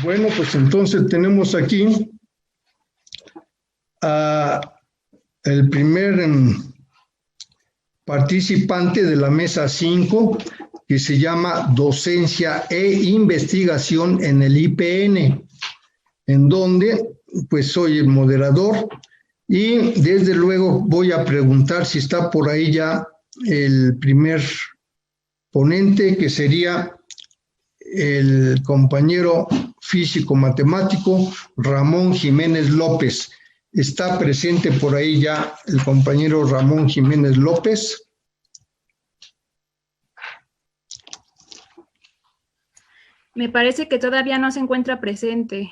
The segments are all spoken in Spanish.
Bueno, pues entonces tenemos aquí el primer participante de la mesa 5, que se llama Docencia e Investigación en el IPN, en donde pues soy el moderador y desde luego voy a preguntar si está por ahí ya el primer ponente, que sería el compañero físico-matemático Ramón Jiménez López. ¿Está presente por ahí ya el compañero Ramón Jiménez López? Me parece que todavía no se encuentra presente.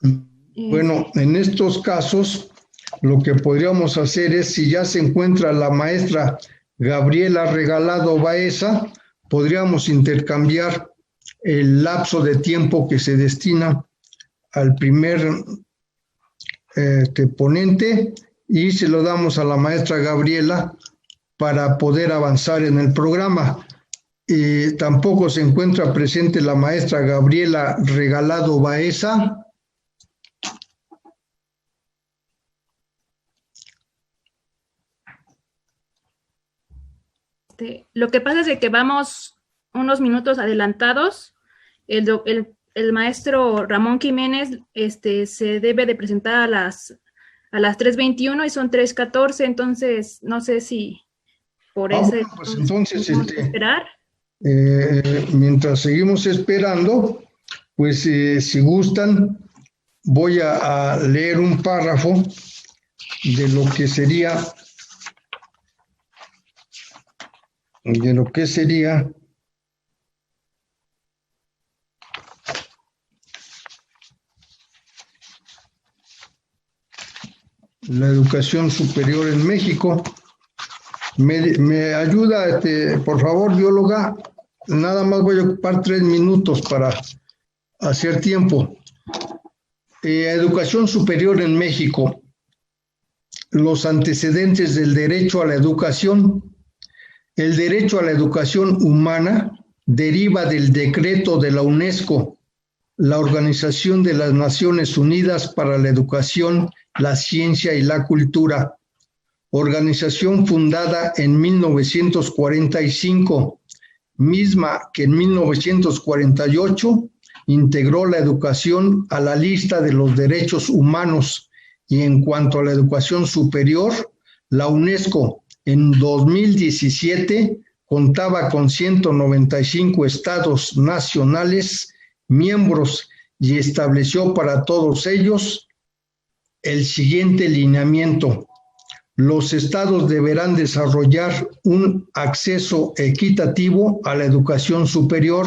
Bueno, en estos casos, lo que podríamos hacer es, si ya se encuentra la maestra Gabriela Regalado Baeza, podríamos intercambiar el lapso de tiempo que se destina al primer ponente y se lo damos a la maestra Gabriela para poder avanzar en el programa. Tampoco se encuentra presente la maestra Gabriela Regalado Baeza. Lo que pasa es que vamos unos minutos adelantados. El maestro Ramón Jiménez se debe de presentar a las 3:21 y son 3:14, entonces no sé si por eso pues entonces esperar. Mientras seguimos esperando, pues si gustan, voy a leer un párrafo de lo que sería la educación superior en México. Me ayuda, por favor, bióloga. Nada más voy a ocupar 3 minutos para hacer tiempo. Educación superior en México. Los antecedentes del derecho a la educación. El derecho a la educación humana deriva del decreto de la UNESCO, la Organización de las Naciones Unidas para la Educación, la Ciencia y la Cultura, organización fundada en 1945, misma que en 1948 integró la educación a la lista de los derechos humanos, y en cuanto a la educación superior, la UNESCO en 2017 contaba con 195 estados nacionales miembros y estableció para todos ellos el siguiente lineamiento: los estados deberán desarrollar un acceso equitativo a la educación superior,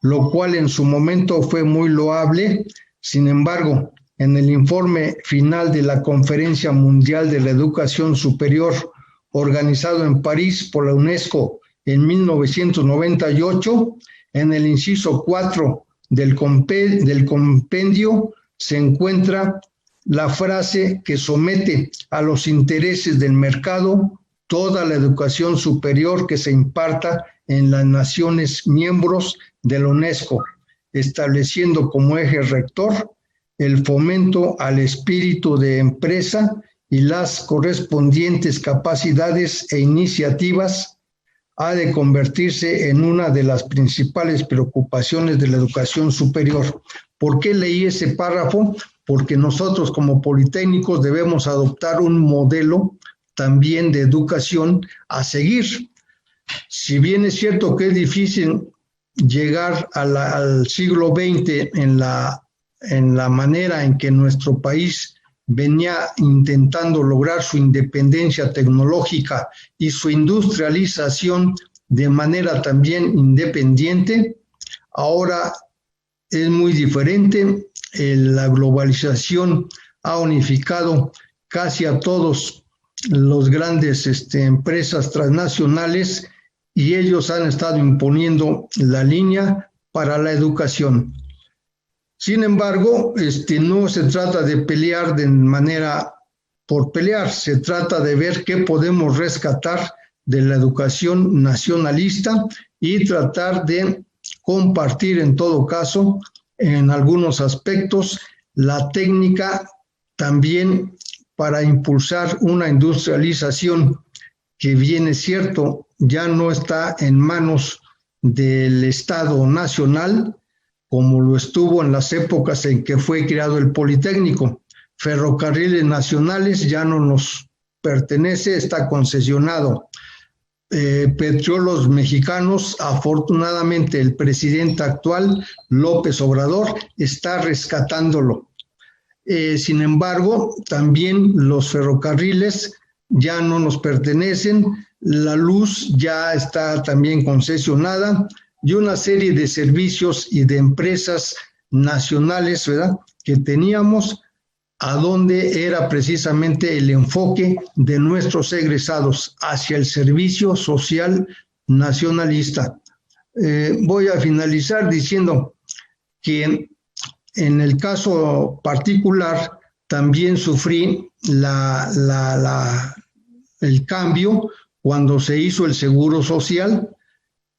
lo cual en su momento fue muy loable. Sin embargo, en el informe final de la Conferencia Mundial de la Educación Superior, organizado en París por la UNESCO en 1998, en el inciso 4 del compendio se encuentra la frase que somete a los intereses del mercado toda la educación superior que se imparta en las naciones miembros de la UNESCO, estableciendo como eje rector el fomento al espíritu de empresa y las correspondientes capacidades e iniciativas. Ha de convertirse en una de las principales preocupaciones de la educación superior. ¿Por qué leí ese párrafo? Porque nosotros como politécnicos debemos adoptar un modelo también de educación a seguir. Si bien es cierto que es difícil llegar al siglo XX en la manera en que nuestro país venía intentando lograr su independencia tecnológica y su industrialización de manera también independiente, ahora es muy diferente. La globalización ha unificado casi a todos los grandes empresas transnacionales y ellos han estado imponiendo la línea para la educación. Sin embargo, no se trata de pelear de manera por pelear, se trata de ver qué podemos rescatar de la educación nacionalista y tratar de compartir en todo caso en algunos aspectos la técnica también para impulsar una industrialización que, bien es cierto, ya no está en manos del Estado Nacional, como lo estuvo en las épocas en que fue creado el Politécnico. Ferrocarriles Nacionales ya no nos pertenece, está concesionado. Petróleos Mexicanos, afortunadamente el presidente actual, López Obrador, está rescatándolo. Sin embargo, también los ferrocarriles ya no nos pertenecen, la luz ya está también concesionada y una serie de servicios y de empresas nacionales, ¿verdad?, que teníamos, a donde era precisamente el enfoque de nuestros egresados hacia el servicio social nacionalista. Voy a finalizar diciendo que en el caso particular también sufrí el cambio cuando se hizo el Seguro Social,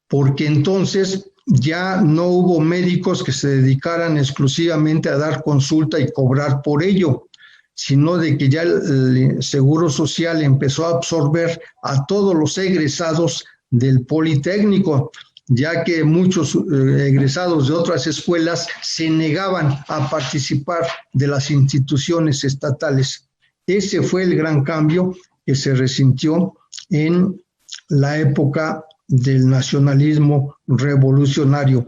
porque entonces ya no hubo médicos que se dedicaran exclusivamente a dar consulta y cobrar por ello, sino de que ya el Seguro Social empezó a absorber a todos los egresados del Politécnico, ya que muchos egresados de otras escuelas se negaban a participar de las instituciones estatales. Ese fue el gran cambio que se resintió en la época del nacionalismo revolucionario.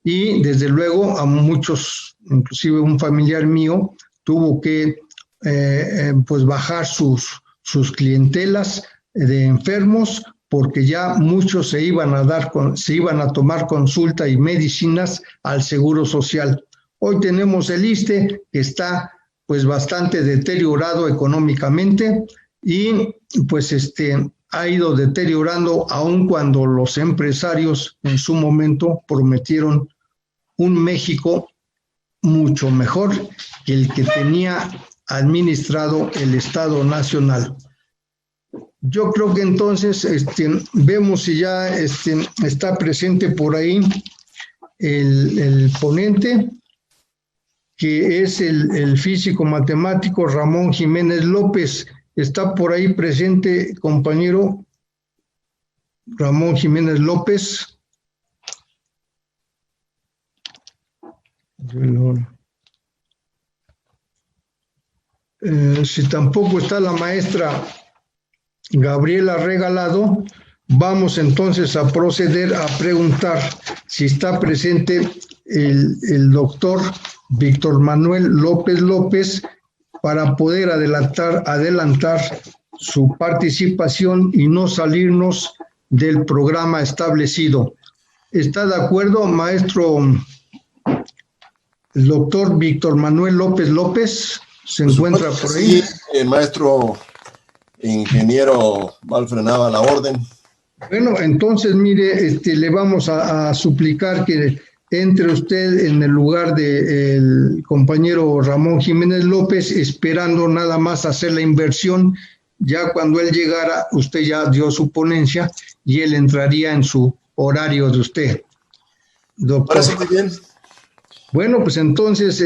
Y desde luego a muchos, inclusive un familiar mío, tuvo que pues bajar sus clientelas de enfermos, porque ya muchos se iban a tomar consulta y medicinas al Seguro Social. Hoy tenemos el ISSSTE, que está pues bastante deteriorado económicamente y pues ha ido deteriorando, aun cuando los empresarios en su momento prometieron un México mucho mejor que el que tenía administrado el Estado Nacional. Yo creo que entonces vemos si ya está presente por ahí el ponente, que es el físico matemático Ramón Jiménez López. ¿Está por ahí presente, compañero Ramón Jiménez López? Si tampoco está la maestra Gabriela Regalado, vamos entonces a proceder a preguntar si está presente el doctor Víctor Manuel López López, para poder adelantar su participación y no salirnos del programa establecido. ¿Está de acuerdo, maestro, el doctor Víctor Manuel López López? ¿Se encuentra por ahí? Sí, maestro ingeniero Valfrenaba, la orden. Bueno, entonces, mire, le vamos a suplicar que entre usted en el lugar del compañero Ramón Jiménez López, esperando nada más hacer la inversión. Ya cuando él llegara, usted ya dio su ponencia y él entraría en su horario de usted, doctor. Parece muy bien. Bueno, pues entonces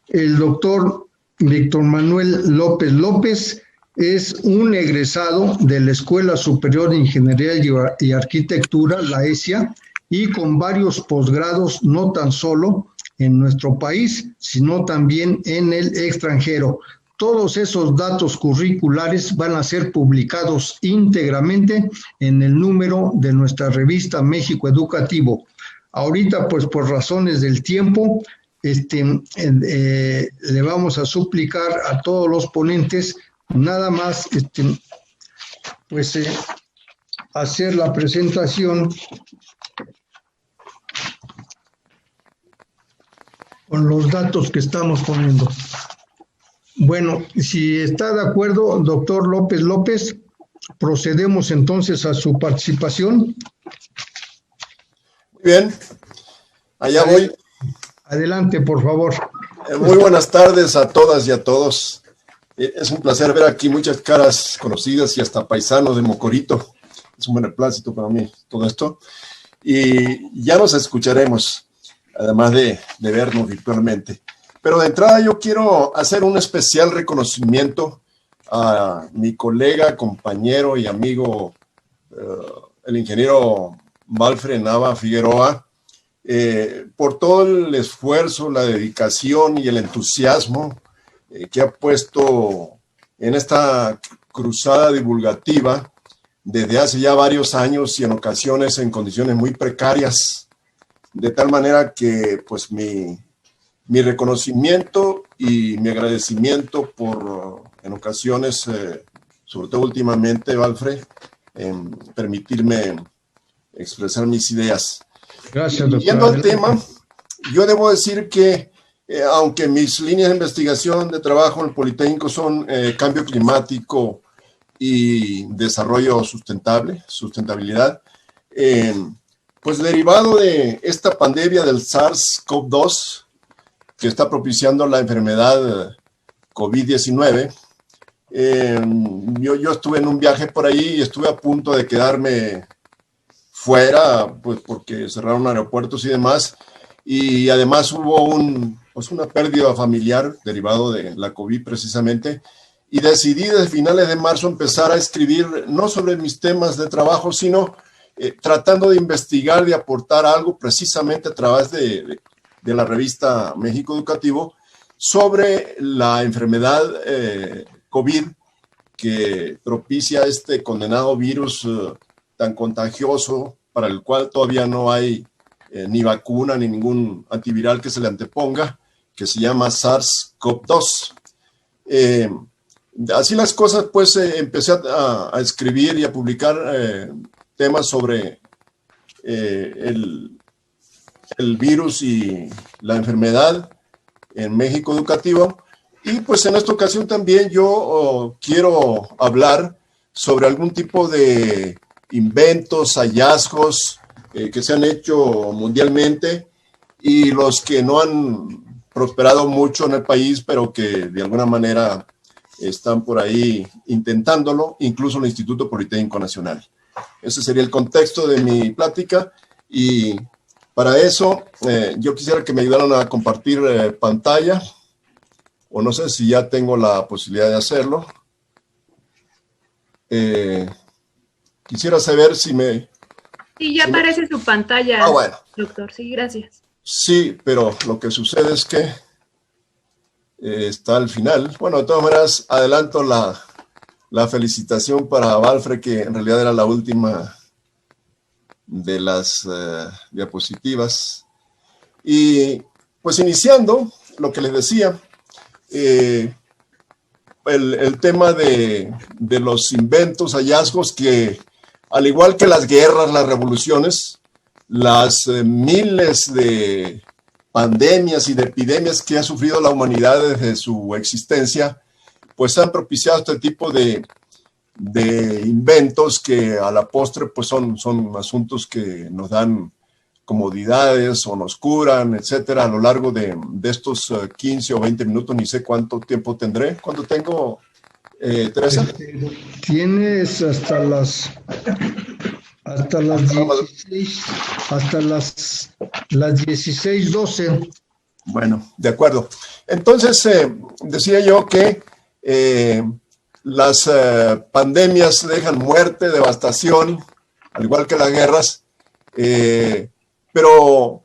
el doctor Víctor Manuel López López es un egresado de la Escuela Superior de Ingeniería y Arquitectura, la ESIA, y con varios posgrados, no tan solo en nuestro país, sino también en el extranjero. Todos esos datos curriculares van a ser publicados íntegramente en el número de nuestra revista México Educativo. Ahorita, pues por razones del tiempo, le vamos a suplicar a todos los ponentes nada más hacer la presentación con los datos que estamos poniendo. Bueno, si está de acuerdo, doctor López López, procedemos entonces a su participación. Muy bien, allá voy. Adelante, por favor. Muy buenas tardes a todas y a todos. Es un placer ver aquí muchas caras conocidas y hasta paisanos de Mocorito. Es un beneplácito para mí todo esto. y ya nos escucharemos, además de vernos virtualmente. Pero de entrada yo quiero hacer un especial reconocimiento a mi colega, compañero y amigo, el ingeniero Valfre Nava Figueroa, por todo el esfuerzo, la dedicación y el entusiasmo que ha puesto en esta cruzada divulgativa desde hace ya varios años y en ocasiones en condiciones muy precarias, de tal manera que pues mi reconocimiento y mi agradecimiento por en ocasiones, sobre todo últimamente, Valfre, permitirme expresar mis ideas. Gracias, doctor. Yendo al tema, yo debo decir que aunque mis líneas de investigación de trabajo en el Politécnico son cambio climático y desarrollo sustentabilidad, pues derivado de esta pandemia del SARS-CoV-2 que está propiciando la enfermedad COVID-19, yo estuve en un viaje por ahí y estuve a punto de quedarme fuera, pues porque cerraron aeropuertos y demás, y además hubo una pérdida familiar derivado de la COVID precisamente, y decidí desde finales de marzo empezar a escribir no sobre mis temas de trabajo, sino tratando de investigar, de aportar algo precisamente a través de la revista México Educativo sobre la enfermedad COVID que propicia este condenado virus tan contagioso para el cual todavía no hay ni vacuna ni ningún antiviral que se le anteponga, que se llama SARS-CoV-2. Así las cosas, pues empecé a escribir y a publicar temas sobre el virus y la enfermedad en México Educativo. Y pues en esta ocasión también yo quiero hablar sobre algún tipo de inventos, hallazgos que se han hecho mundialmente y los que no han prosperado mucho en el país, pero que de alguna manera están por ahí intentándolo, incluso el Instituto Politécnico Nacional. Ese sería el contexto de mi plática y para eso yo quisiera que me ayudaran a compartir pantalla, o no sé si ya tengo la posibilidad de hacerlo. Quisiera saber si me... Sí, ya aparece su pantalla, bueno. Doctor. Sí, gracias. Sí, pero lo que sucede es que está al final. Bueno, de todas maneras, adelanto la felicitación para Valfre, que en realidad era la última de las diapositivas. Y pues iniciando lo que les decía, el tema de los inventos, hallazgos que, al igual que las guerras, las revoluciones, las miles de pandemias y de epidemias que ha sufrido la humanidad desde su existencia, pues han propiciado este tipo de inventos que a la postre pues son asuntos que nos dan comodidades o nos curan, etcétera, a lo largo de estos 15 o 20 minutos, ni sé cuánto tiempo tendré. ¿Cuánto tengo, Teresa? Tienes hasta las 16:12. Bueno, de acuerdo. Entonces, decía yo que las pandemias dejan muerte, devastación, al igual que las guerras, pero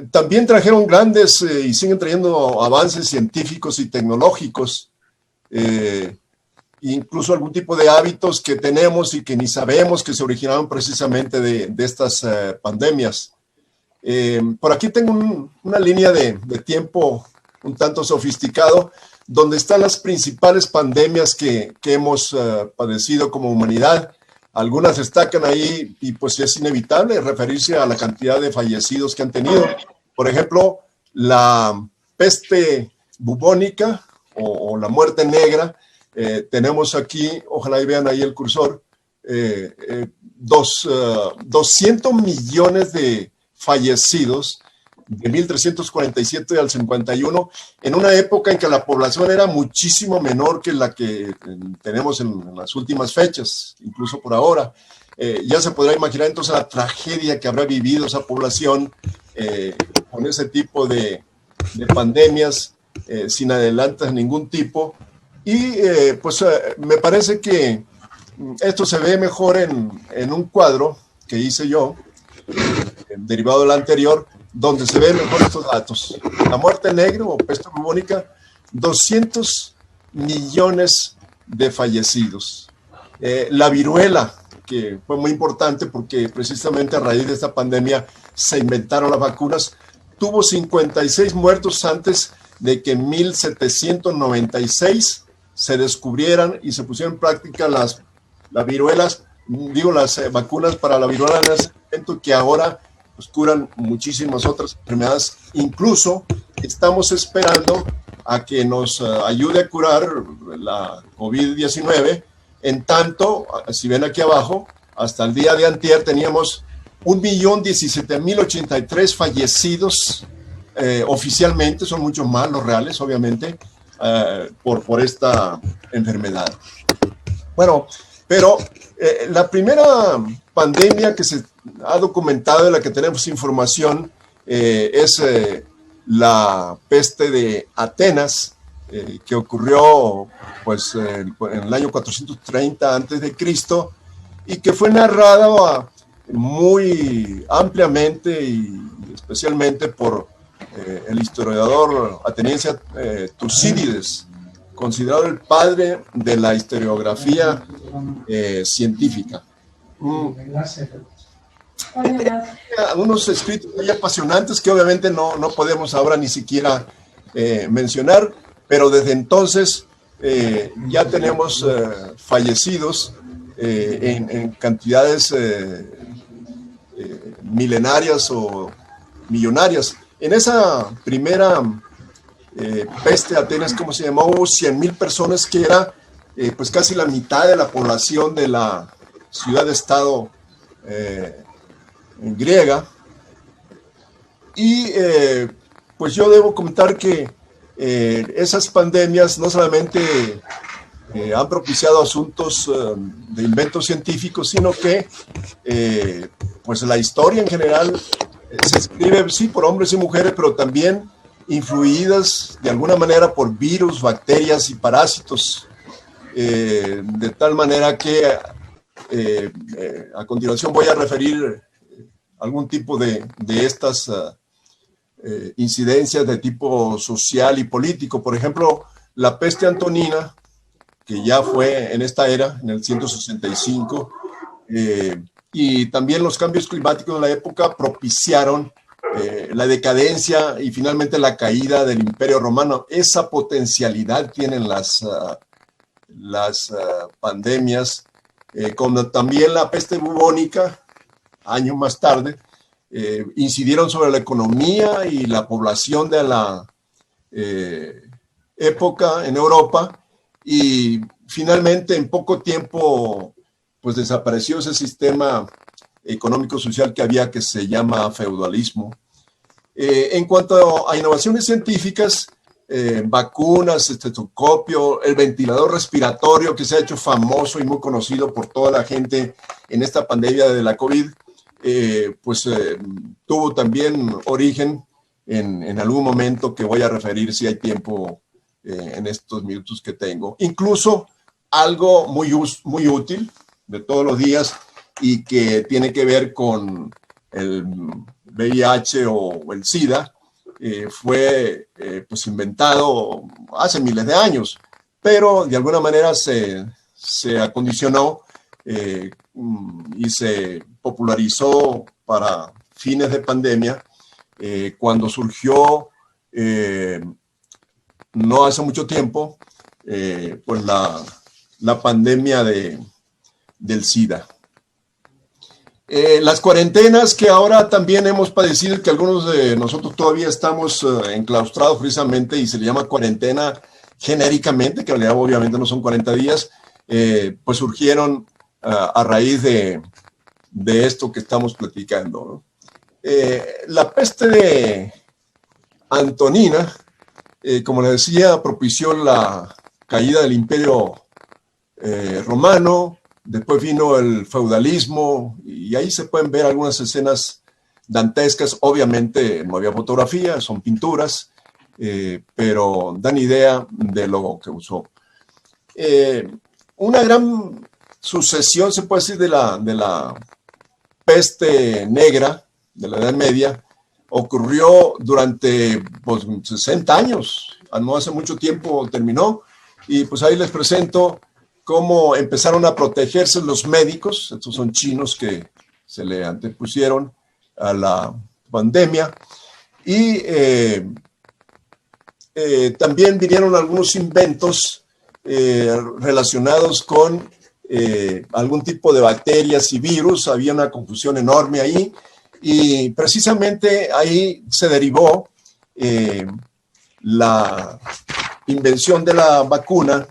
también trajeron grandes y siguen trayendo avances científicos y tecnológicos, incluso algún tipo de hábitos que tenemos y que ni sabemos que se originaron precisamente de estas pandemias. Por aquí tengo una línea de tiempo un tanto sofisticado, donde están las principales pandemias que hemos padecido como humanidad. Algunas destacan ahí y pues es inevitable referirse a la cantidad de fallecidos que han tenido. Por ejemplo, la peste bubónica o la muerte negra. Tenemos aquí, ojalá y vean ahí el cursor, 200 millones de fallecidos de 1347 al 51, en una época en que la población era muchísimo menor que la que tenemos en las últimas fechas, incluso por ahora. ya se podrá imaginar entonces la tragedia que habrá vivido esa población con ese tipo de pandemias sin adelantos de ningún tipo. Y pues me parece que esto se ve mejor en un cuadro que hice yo, derivado del anterior, donde se ven mejor estos datos. La muerte negra o peste bubónica, 200 millones de fallecidos. La viruela, que fue muy importante porque precisamente a raíz de esta pandemia se inventaron las vacunas, tuvo 56 muertos antes de que en 1796 se descubrieran y se pusieron en práctica las viruelas, las vacunas para la viruela de nacimiento, que ahora pues, curan muchísimas otras enfermedades. Incluso estamos esperando a que nos ayude a curar la COVID-19. En tanto, si ven aquí abajo, hasta el día de antier teníamos 1.017.083 fallecidos oficialmente, son muchos más los reales, obviamente, por esta enfermedad. Bueno, pero la primera pandemia que se ha documentado, de la que tenemos información, es la peste de Atenas, que ocurrió pues, en el año 430 a.C., y que fue narrada muy ampliamente y especialmente por el historiador ateniense Tucídides, considerado el padre de la historiografía científica. Unos escritos muy apasionantes que obviamente no podemos ahora ni siquiera mencionar, pero desde entonces ya tenemos fallecidos en cantidades milenarias o millonarias. En esa primera peste de Atenas, como se llamó, hubo 100,000 personas, que era pues casi la mitad de la población de la ciudad-estado griega. Y pues yo debo comentar que esas pandemias no solamente han propiciado asuntos de inventos científicos, sino que pues la historia en general se escribe, sí, por hombres y mujeres, pero también influidas de alguna manera por virus, bacterias y parásitos, de tal manera que a continuación voy a referir algún tipo de estas incidencias de tipo social y político. Por ejemplo, la peste antonina, que ya fue en esta era, en el 165, y también los cambios climáticos de la época propiciaron la decadencia y finalmente la caída del Imperio Romano. Esa potencialidad tienen las pandemias, como también la peste bubónica, años más tarde, incidieron sobre la economía y la población de la época en Europa, y finalmente en poco tiempo pues desapareció ese sistema económico-social que había, que se llama feudalismo. En cuanto a innovaciones científicas, vacunas, estetoscopio, el ventilador respiratorio, que se ha hecho famoso y muy conocido por toda la gente en esta pandemia de la COVID, pues tuvo también origen en algún momento que voy a referir, si hay tiempo, en estos minutos que tengo. Incluso algo muy útil de todos los días y que tiene que ver con el VIH o el SIDA, fue pues inventado hace miles de años, pero de alguna manera se acondicionó y se popularizó para fines de pandemia cuando surgió no hace mucho tiempo pues la pandemia del SIDA. Las cuarentenas que ahora también hemos padecido, que algunos de nosotros todavía estamos enclaustrados precisamente, y se le llama cuarentena genéricamente, que en realidad obviamente no son 40 días, pues surgieron a raíz de esto que estamos platicando, ¿no? La peste de Antonina, como les decía, propició la caída del Imperio Romano, después vino el feudalismo y ahí se pueden ver algunas escenas dantescas. Obviamente no había fotografía, son pinturas, pero dan idea de lo que usó. Una gran sucesión, se puede decir, de la peste negra de la Edad Media ocurrió durante 60 años, no hace mucho tiempo terminó, y pues ahí les presento cómo empezaron a protegerse los médicos. Estos son chinos que se le antepusieron a la pandemia, y también vinieron algunos inventos relacionados con algún tipo de bacterias y virus. Había una confusión enorme ahí, y precisamente ahí se derivó la invención de la vacuna,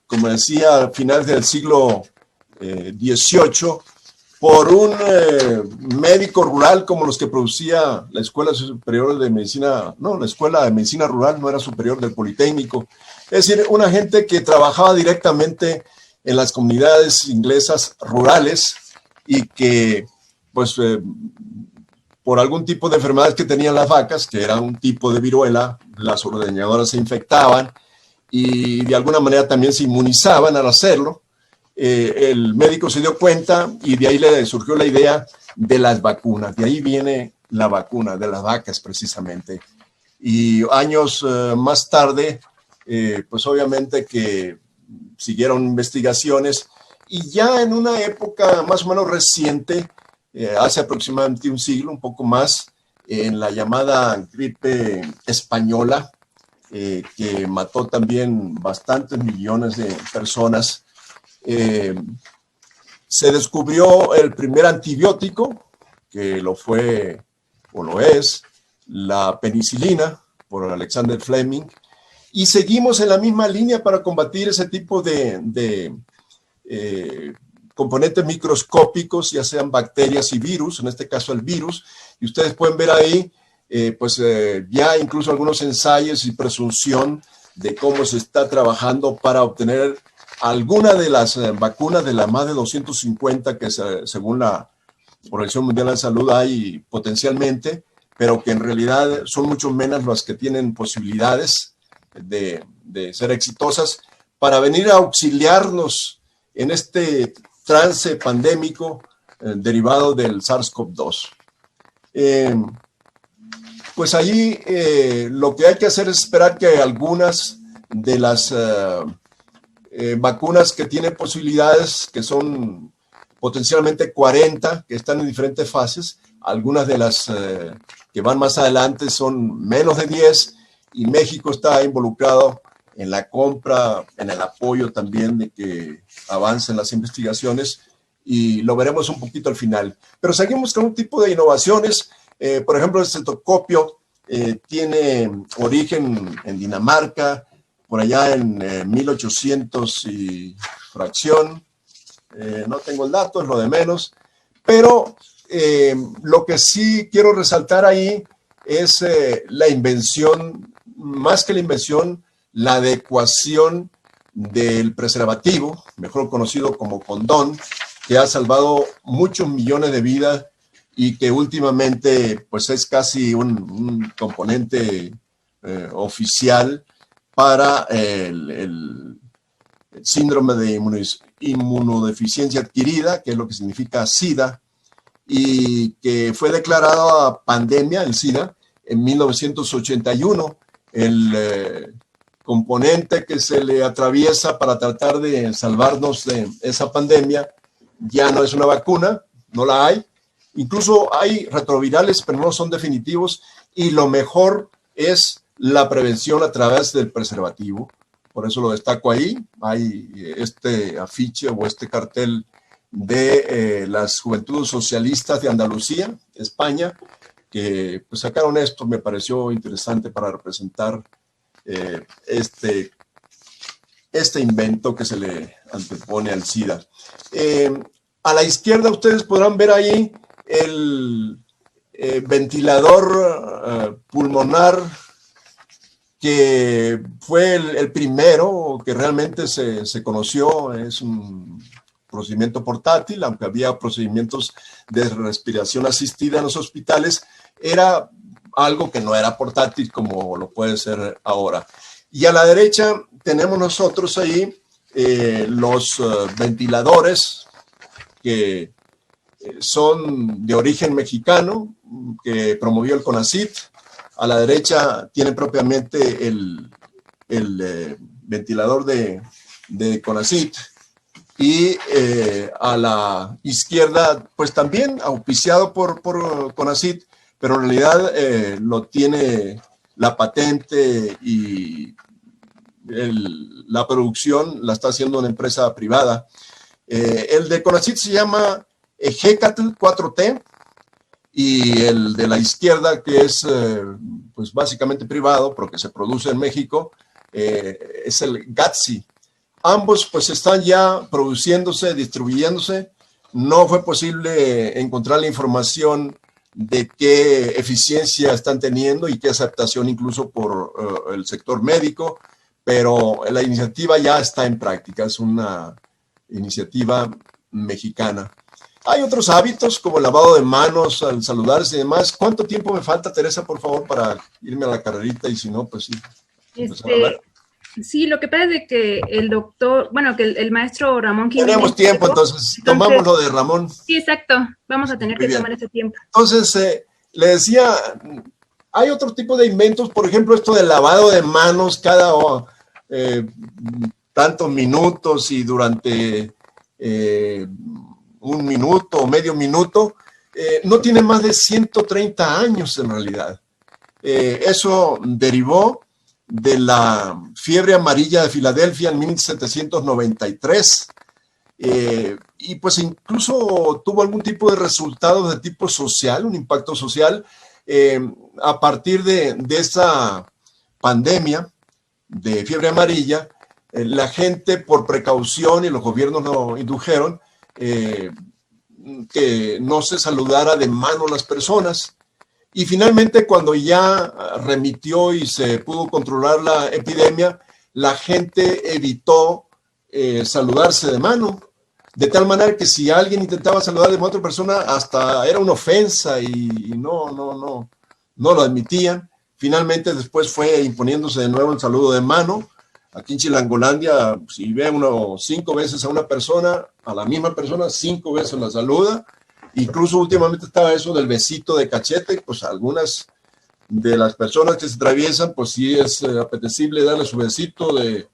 como decía, a finales del siglo XVIII, por un médico rural como los que producía la Escuela Superior de Medicina, no, la Escuela de Medicina Rural no era superior del Politécnico. Es decir, una gente que trabajaba directamente en las comunidades inglesas rurales y que, pues, por algún tipo de enfermedades que tenían las vacas, que era un tipo de viruela, las ordeñadoras se infectaban y de alguna manera también se inmunizaban al hacerlo. El médico se dio cuenta y de ahí le surgió la idea de las vacunas. De ahí viene la vacuna de las vacas precisamente. Y años más tarde, pues obviamente que siguieron investigaciones, y ya en una época más o menos reciente, hace aproximadamente un siglo, un poco más, en la llamada gripe española, que mató también bastantes millones de personas, se descubrió el primer antibiótico, que lo fue o lo es, la penicilina, por Alexander Fleming, y seguimos en la misma línea para combatir ese tipo de componentes microscópicos, ya sean bacterias y virus, en este caso el virus, y ustedes pueden ver ahí ya incluso algunos ensayos y presunción de cómo se está trabajando para obtener alguna de las vacunas de las más de 250 que según la Organización Mundial de la Salud hay potencialmente, pero que en realidad son mucho menos las que tienen posibilidades de ser exitosas para venir a auxiliarnos en este trance pandémico derivado del SARS-CoV-2. Pues allí lo que hay que hacer es esperar que algunas de las vacunas que tienen posibilidades, que son potencialmente 40, que están en diferentes fases, algunas de las que van más adelante son menos de 10, y México está involucrado en la compra, en el apoyo también de que avancen las investigaciones, y lo veremos un poquito al final. Pero seguimos con un tipo de innovaciones. Por ejemplo, el estetoscopio tiene origen en Dinamarca, por allá en 1800 y fracción. No tengo el dato, es lo de menos. Pero lo que sí quiero resaltar ahí es la invención, más que la invención, la adecuación del preservativo, mejor conocido como condón, que ha salvado muchos millones de vidas y que últimamente pues es casi un componente oficial para el síndrome de inmunodeficiencia adquirida, que es lo que significa SIDA, y que fue declarada pandemia, el SIDA, en 1981. El componente que se le atraviesa para tratar de salvarnos de esa pandemia ya no es una vacuna, no la hay. Incluso hay retrovirales, pero no son definitivos, y lo mejor es la prevención a través del preservativo. Por eso lo destaco ahí. Hay este afiche o este cartel de las Juventudes Socialistas de Andalucía, España, que pues sacaron esto. Me pareció interesante para representar este invento que se le antepone al SIDA. A la izquierda ustedes podrán ver ahí el ventilador pulmonar que fue el primero que realmente se conoció. Es un procedimiento portátil, aunque había procedimientos de respiración asistida en los hospitales, era algo que no era portátil como lo puede ser ahora. Y a la derecha tenemos nosotros ahí los ventiladores que son de origen mexicano, que promovió el CONACYT. A la derecha tiene propiamente el ventilador de CONACYT. Y a la izquierda, pues también auspiciado por CONACYT, pero en realidad lo tiene la patente y la producción la está haciendo una empresa privada. El de CONACYT se llama GECATL 4T, y el de la izquierda, que es pues básicamente privado, pero que se produce en México, es el GATSI. Ambos pues están ya produciéndose, distribuyéndose. No fue posible encontrar la información de qué eficiencia están teniendo y qué aceptación incluso por el sector médico, pero la iniciativa ya está en práctica, es una iniciativa mexicana. Hay otros hábitos como el lavado de manos al saludarse y demás. ¿Cuánto tiempo me falta, Teresa, por favor, para irme a la carrerita? Y si no, pues sí. Sí, lo que pasa es de que el doctor, bueno, que el maestro Ramón Jiménez... Tenemos tiempo, entonces tomamos lo de Ramón. Sí, exacto. Vamos a tener que tomar ese tiempo. Entonces, le decía, hay otro tipo de inventos, por ejemplo, esto del lavado de manos cada tantos minutos y durante un minuto o medio minuto, no tiene más de 130 años en realidad. Eso derivó de la fiebre amarilla de Filadelfia en 1793, y pues incluso tuvo algún tipo de resultados de tipo social, un impacto social, a partir de esa pandemia de fiebre amarilla. La gente, por precaución, y los gobiernos lo indujeron, que no se saludara de mano a las personas. Y finalmente, cuando ya remitió y se pudo controlar la epidemia, la gente evitó saludarse de mano, de tal manera que si alguien intentaba saludar de otra persona, hasta era una ofensa y no lo admitían. Finalmente, después fue imponiéndose de nuevo el saludo de mano. Aquí en Chilangolandia, si ve uno 5 veces a una persona, a la misma persona, 5 veces la saluda. Incluso últimamente estaba eso del besito de cachete, pues algunas de las personas que se atraviesan, pues sí es apetecible darle su besito de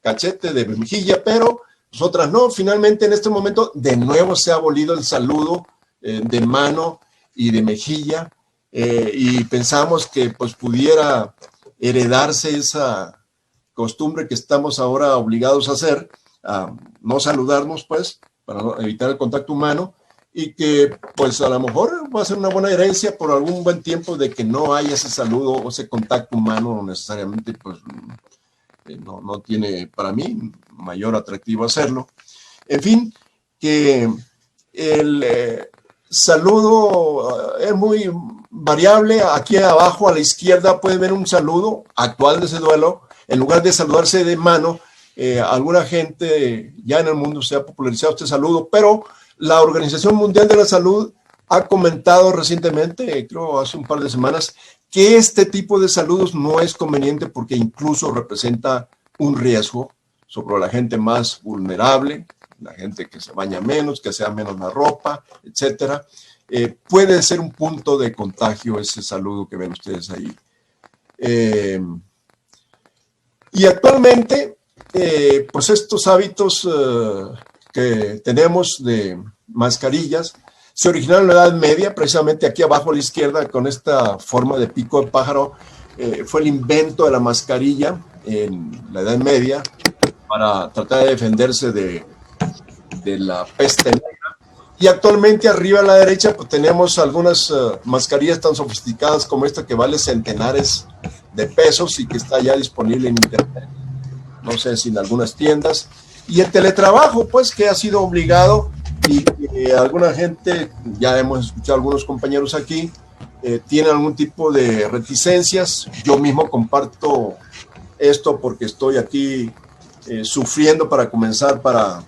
cachete, de mejilla, pero otras no. Finalmente, en este momento, de nuevo se ha abolido el saludo de mano y de mejilla, y pensamos que pues pudiera heredarse esa costumbre que estamos ahora obligados a hacer, a no saludarnos, pues, para evitar el contacto humano, y que pues a lo mejor va a ser una buena herencia por algún buen tiempo de que no haya ese saludo o ese contacto humano necesariamente, pues no tiene para mí mayor atractivo hacerlo. En fin, que el saludo es muy variable. Aquí abajo a la izquierda pueden ver un saludo actual de ese duelo. En lugar de saludarse de mano, alguna gente ya en el mundo se ha popularizado este saludo, pero la Organización Mundial de la Salud ha comentado recientemente, creo hace un par de semanas, que este tipo de saludos no es conveniente porque incluso representa un riesgo sobre la gente más vulnerable, la gente que se baña menos, que se da menos la ropa, etcétera. Puede ser un punto de contagio ese saludo que ven ustedes ahí. Y actualmente, pues estos hábitos que tenemos de mascarillas se originaron en la Edad Media, precisamente aquí abajo a la izquierda, con esta forma de pico de pájaro. Fue el invento de la mascarilla en la Edad Media para tratar de defenderse de la peste negra. Y actualmente arriba a la derecha pues tenemos algunas mascarillas tan sofisticadas como esta que vale centenares de pesos y que está ya disponible en internet, no sé si en algunas tiendas. Y el teletrabajo, pues, que ha sido obligado y alguna gente, ya hemos escuchado algunos compañeros aquí, tienen algún tipo de reticencias. Yo mismo comparto esto porque estoy aquí sufriendo para comenzar para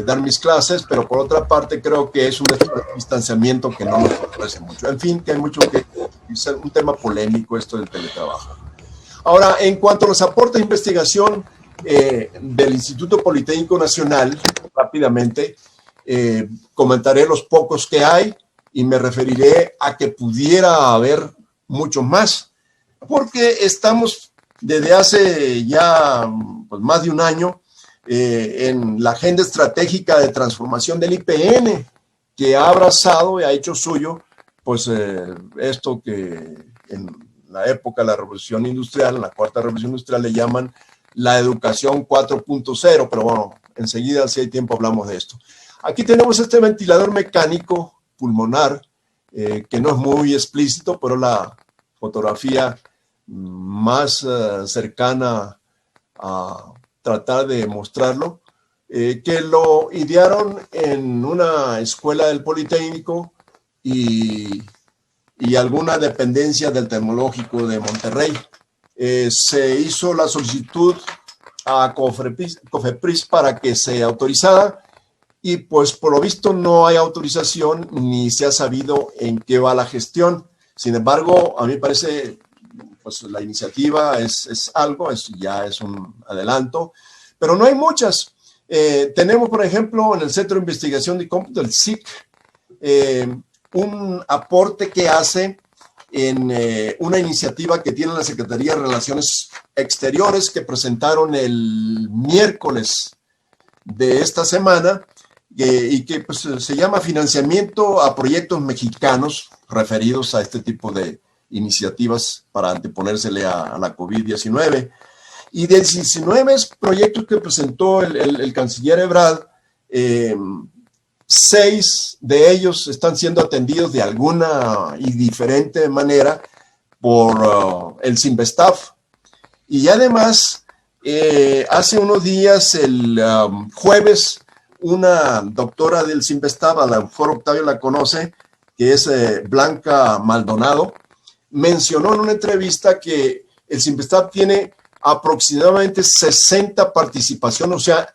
dar mis clases, pero por otra parte creo que es un distanciamiento que no nos favorece mucho. En fin, que hay mucho que es un tema polémico esto del teletrabajo. Ahora, en cuanto a los aportes de investigación del Instituto Politécnico Nacional, rápidamente comentaré los pocos que hay y me referiré a que pudiera haber mucho más, porque estamos desde hace ya pues, más de un año en la agenda estratégica de transformación del IPN, que ha abrazado y ha hecho suyo pues esto que en la época de la Revolución Industrial, en la Cuarta Revolución Industrial, le llaman la educación 4.0, pero bueno, enseguida, si hay tiempo, hablamos de esto. Aquí tenemos este ventilador mecánico pulmonar, que no es muy explícito, pero la fotografía más cercana a tratar de mostrarlo, que lo idearon en una escuela del Politécnico y alguna dependencia del Tecnológico de Monterrey. Se hizo la solicitud a COFEPRIS para que se autorizara y pues por lo visto no hay autorización ni se ha sabido en qué va la gestión. Sin embargo, a mí me parece pues la iniciativa es algo, ya es un adelanto, pero no hay muchas. Tenemos, por ejemplo, en el Centro de Investigación de Cómputo, el CIC, un aporte que hace en una iniciativa que tiene la Secretaría de Relaciones Exteriores, que presentaron el miércoles de esta semana, y que pues, se llama Financiamiento a Proyectos Mexicanos, referidos a este tipo de iniciativas para anteponérsele a la COVID-19. Y de 19 proyectos que presentó el canciller Ebrard, 6 de ellos están siendo atendidos de alguna y diferente manera por el CINVESTAF. Y además, hace unos días, el jueves, una doctora del CINVESTAF, a la mejor Octavio la conoce, que es Blanca Maldonado, mencionó en una entrevista que el CINVESTAF tiene aproximadamente 60 participaciones, o sea,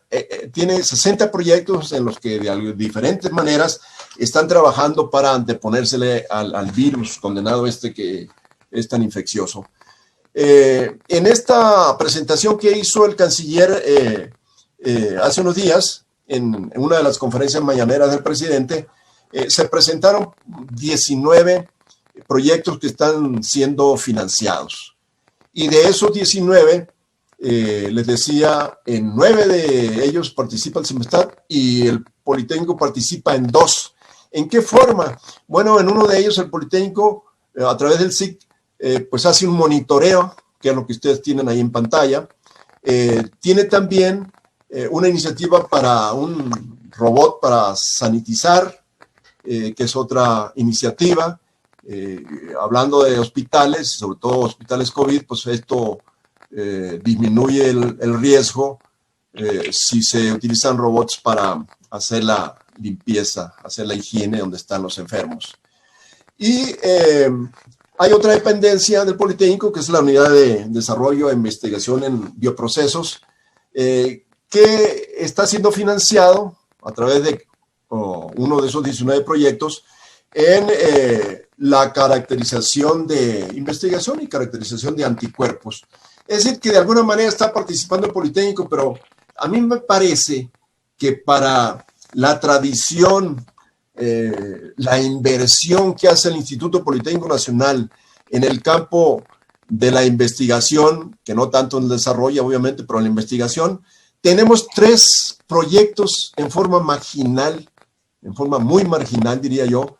tiene 60 proyectos en los que de diferentes maneras están trabajando para anteponérsele al virus condenado que es tan infeccioso. En esta presentación que hizo el canciller hace unos días, en una de las conferencias mañaneras del presidente, se presentaron 19 proyectos que están siendo financiados. Y de esos 19, les decía, en 9 de ellos participa el CINVESTAF y el Politécnico participa en 2. ¿En qué forma? Bueno, en uno de ellos el Politécnico, a través del SIC, pues hace un monitoreo, que es lo que ustedes tienen ahí en pantalla. Tiene también una iniciativa para un robot para sanitizar, que es otra iniciativa. Hablando de hospitales, sobre todo hospitales COVID, pues esto disminuye el riesgo si se utilizan robots para hacer la limpieza, hacer la higiene donde están los enfermos. Y hay otra dependencia del Politécnico, que es la Unidad de Desarrollo e Investigación en Bioprocesos, que está siendo financiado a través de uno de esos 19 proyectos en la caracterización de investigación y caracterización de anticuerpos. Es decir, que de alguna manera está participando el Politécnico, pero a mí me parece que para la tradición, la inversión que hace el Instituto Politécnico Nacional en el campo de la investigación, que no tanto en el desarrollo, obviamente, pero en la investigación, tenemos 3 proyectos en forma marginal, en forma muy marginal, diría yo,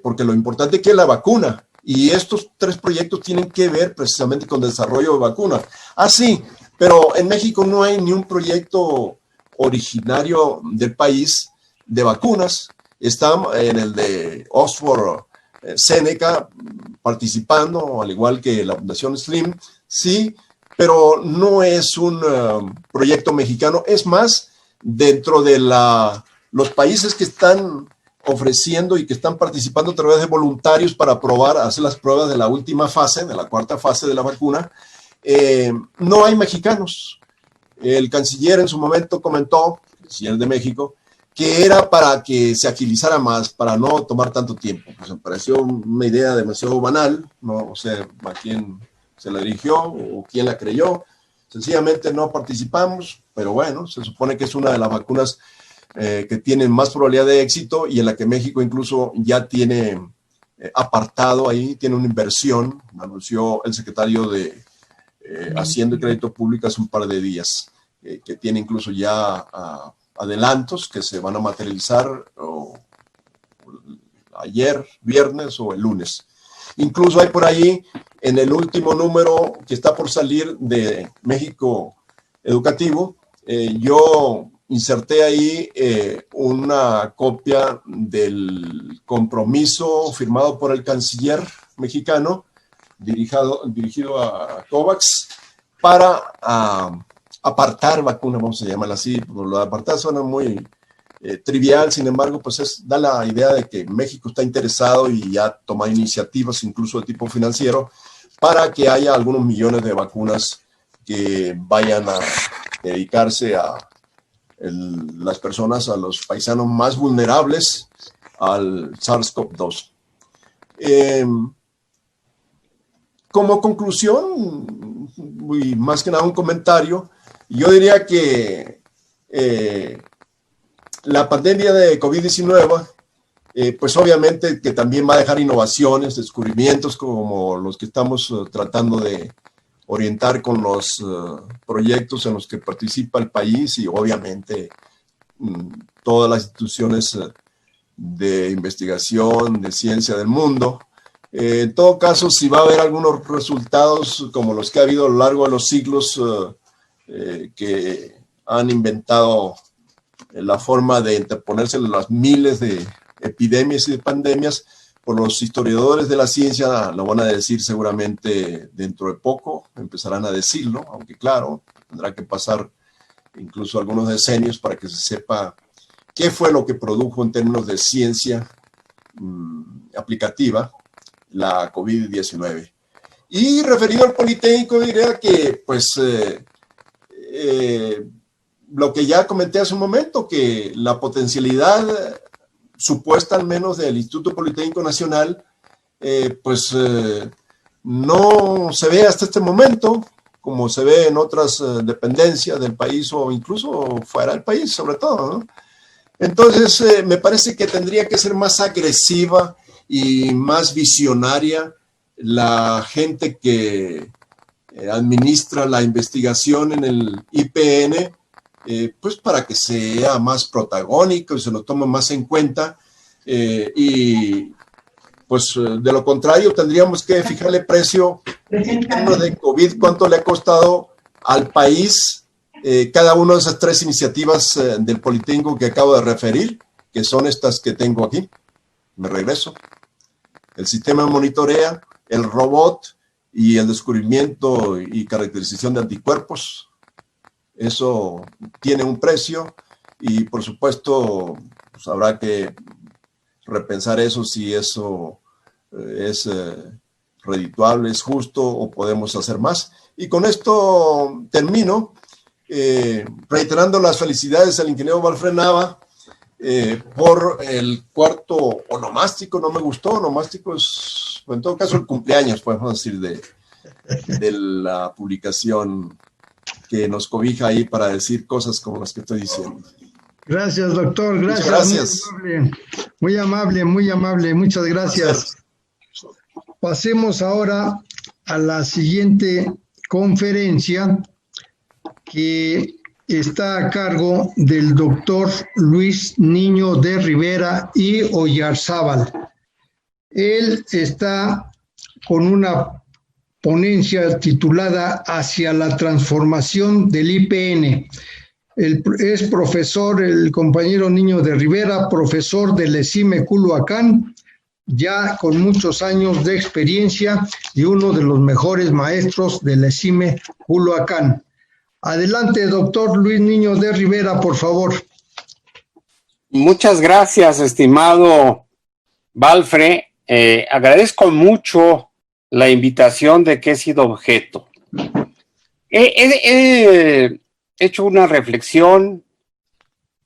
porque lo importante que es la vacuna, y estos 3 proyectos tienen que ver precisamente con el desarrollo de vacunas. Ah, sí, pero en México no hay ni un proyecto originario del país de vacunas. Está en el de Oxford Seneca participando, al igual que la Fundación Slim, sí, pero no es un proyecto mexicano. Es más, dentro de los países que están ofreciendo y que están participando a través de voluntarios para probar, hacer las pruebas de la última fase, de la 4ª fase de la vacuna, no hay mexicanos. El canciller en su momento comentó, el canciller de México, que era para que se agilizara más, para no tomar tanto tiempo. Pues me pareció una idea demasiado banal, no sé a quién se la dirigió o quién la creyó. Sencillamente no participamos, pero bueno, se supone que es una de las vacunas que tienen más probabilidad de éxito y en la que México incluso ya tiene apartado ahí, tiene una inversión, anunció el secretario de Hacienda y Crédito Público hace un par de días, que tiene incluso ya adelantos que se van a materializar ayer, viernes o el lunes. Incluso hay por ahí, en el último número que está por salir de México Educativo, yo inserté ahí una copia del compromiso firmado por el canciller mexicano, dirigido a COVAX, para apartar vacunas, vamos a llamarla así. Lo de apartar suena muy trivial, sin embargo, pues da la idea de que México está interesado y ya toma iniciativas, incluso de tipo financiero, para que haya algunos millones de vacunas que vayan a dedicarse a las personas, a los paisanos más vulnerables al SARS-CoV-2. Como conclusión, y más que nada un comentario, yo diría que la pandemia de COVID-19, pues obviamente que también va a dejar innovaciones, descubrimientos como los que estamos tratando de orientar con los proyectos en los que participa el país y obviamente todas las instituciones de investigación, de ciencia del mundo. En todo caso, si va a haber algunos resultados como los que ha habido a lo largo de los siglos que han inventado la forma de interponerse en las miles de epidemias y de pandemias, por los historiadores de la ciencia lo van a decir seguramente dentro de poco, empezarán a decirlo, aunque claro, tendrá que pasar incluso algunos decenios para que se sepa qué fue lo que produjo en términos de ciencia aplicativa la COVID-19. Y referido al Politécnico, diría que pues lo que ya comenté hace un momento, que la potencialidad supuesta al menos del Instituto Politécnico Nacional, no se ve hasta este momento, como se ve en otras dependencias del país o incluso fuera del país, sobre todo, ¿no? Entonces, me parece que tendría que ser más agresiva y más visionaria la gente que administra la investigación en el IPN, pues para que sea más protagónico y se lo tome más en cuenta, y pues de lo contrario tendríamos que fijarle precio en términos de COVID, cuánto le ha costado al país cada una de esas tres iniciativas del Politécnico que acabo de referir, que son estas que tengo aquí. Me regreso. El sistema de monitorea, el robot y el descubrimiento y caracterización de anticuerpos. Eso tiene un precio y por supuesto pues habrá que repensar eso, si eso es redituable, es justo o podemos hacer más. Y con esto termino reiterando las felicidades al ingeniero Valfred Nava por el cuarto onomástico. No me gustó, onomástico es en todo caso el cumpleaños, podemos decir, de la publicación que nos cobija ahí para decir cosas como las que estoy diciendo. Gracias, doctor. Gracias. Gracias. Muy amable, muy amable. Muchas gracias. Pasemos ahora a la siguiente conferencia que está a cargo del doctor Luis Niño de Rivera y Oyarzábal. Él está con una ponencia titulada Hacia la transformación del IPN. Es profesor, el compañero Niño de Rivera, profesor del ESIME Culhuacán, ya con muchos años de experiencia y uno de los mejores maestros del ESIME Culhuacán. Adelante, doctor Luis Niño de Rivera, por favor. Muchas gracias, estimado Valfred. Agradezco mucho la invitación de que he sido objeto. He hecho una reflexión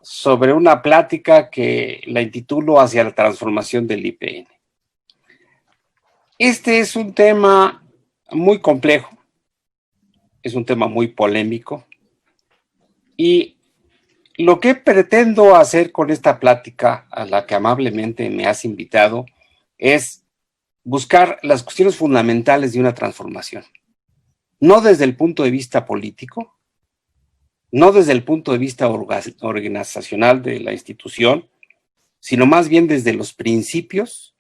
sobre una plática que la intitulo Hacia la transformación del IPN. Este es un tema muy complejo, es un tema muy polémico, y lo que pretendo hacer con esta plática a la que amablemente me has invitado es buscar las cuestiones fundamentales de una transformación. No desde el punto de vista político, no desde el punto de vista organizacional de la institución, sino más bien desde los principios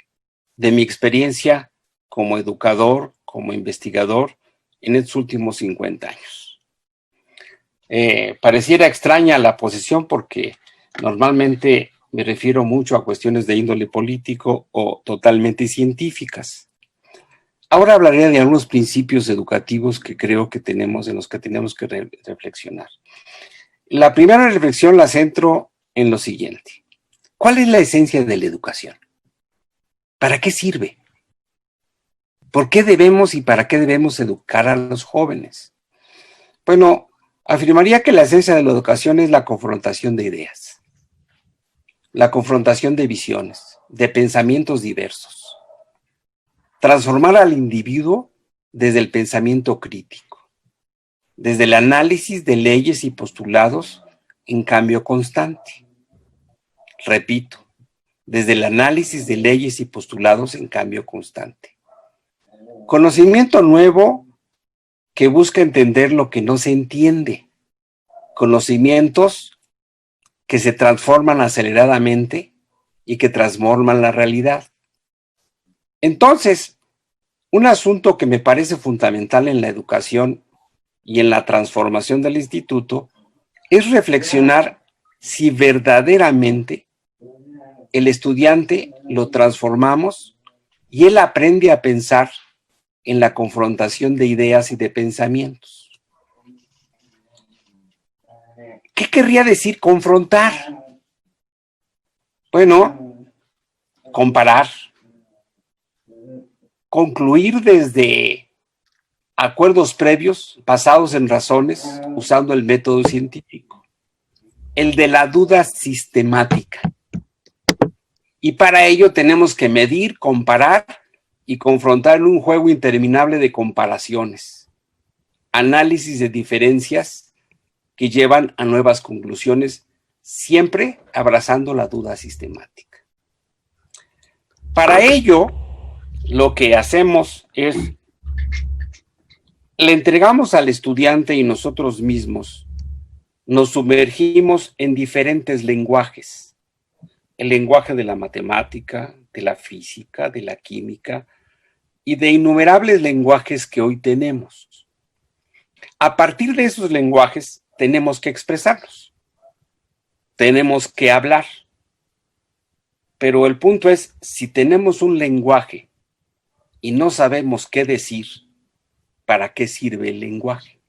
de mi experiencia como educador, como investigador en estos últimos 50 años. Pareciera extraña la posición porque normalmente me refiero mucho a cuestiones de índole político o totalmente científicas. Ahora hablaré de algunos principios educativos que creo que tenemos, en los que tenemos que reflexionar. La primera reflexión la centro en lo siguiente. ¿Cuál es la esencia de la educación? ¿Para qué sirve? ¿Por qué debemos y para qué debemos educar a los jóvenes? Bueno, afirmaría que la esencia de la educación es la confrontación de ideas, la confrontación de visiones, de pensamientos diversos. Transformar al individuo desde el pensamiento crítico, desde el análisis de leyes y postulados en cambio constante. Repito, desde el análisis de leyes y postulados en cambio constante. Conocimiento nuevo que busca entender lo que no se entiende. Conocimientos que se transforman aceleradamente y que transforman la realidad. Entonces, un asunto que me parece fundamental en la educación y en la transformación del instituto es reflexionar si verdaderamente el estudiante lo transformamos y él aprende a pensar en la confrontación de ideas y de pensamientos. ¿Qué querría decir confrontar? Bueno, comparar, concluir desde acuerdos previos basados en razones usando el método científico, el de la duda sistemática. Y para ello tenemos que medir, comparar y confrontar en un juego interminable de comparaciones, análisis de diferencias que llevan a nuevas conclusiones, siempre abrazando la duda sistemática. Para ello, lo que hacemos es, le entregamos al estudiante y nosotros mismos, nos sumergimos en diferentes lenguajes. El lenguaje de la matemática, de la física, de la química y de innumerables lenguajes que hoy tenemos. A partir de esos lenguajes tenemos que expresarnos, tenemos que hablar. Pero el punto es, si tenemos un lenguaje y no sabemos qué decir, ¿para qué sirve el lenguaje?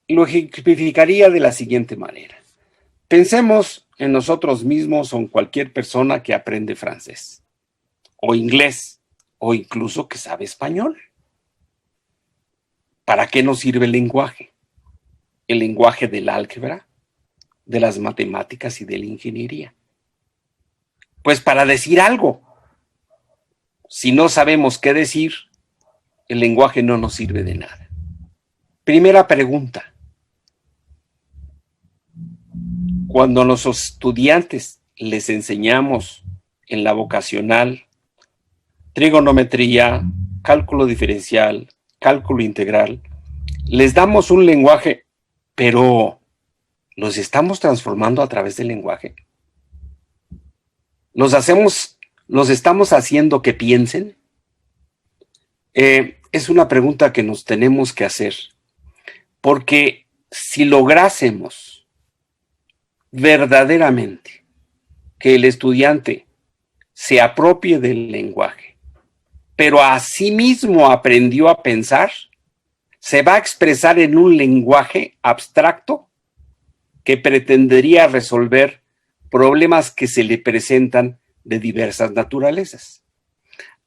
Lo ejemplificaría de la siguiente manera. Pensemos en nosotros mismos o en cualquier persona que aprende francés, o inglés, o incluso que sabe español. ¿Para qué nos sirve el lenguaje? El lenguaje del álgebra, de las matemáticas y de la ingeniería. Pues para decir algo. Si no sabemos qué decir, el lenguaje no nos sirve de nada. Primera pregunta. Cuando a los estudiantes les enseñamos en la vocacional trigonometría, cálculo diferencial, cálculo integral, les damos un lenguaje, pero ¿los estamos transformando a través del lenguaje? ¿Los estamos haciendo que piensen? Es una pregunta que nos tenemos que hacer, porque si lográsemos verdaderamente que el estudiante se apropie del lenguaje, pero asimismo aprendió a pensar, se va a expresar en un lenguaje abstracto que pretendería resolver problemas que se le presentan de diversas naturalezas.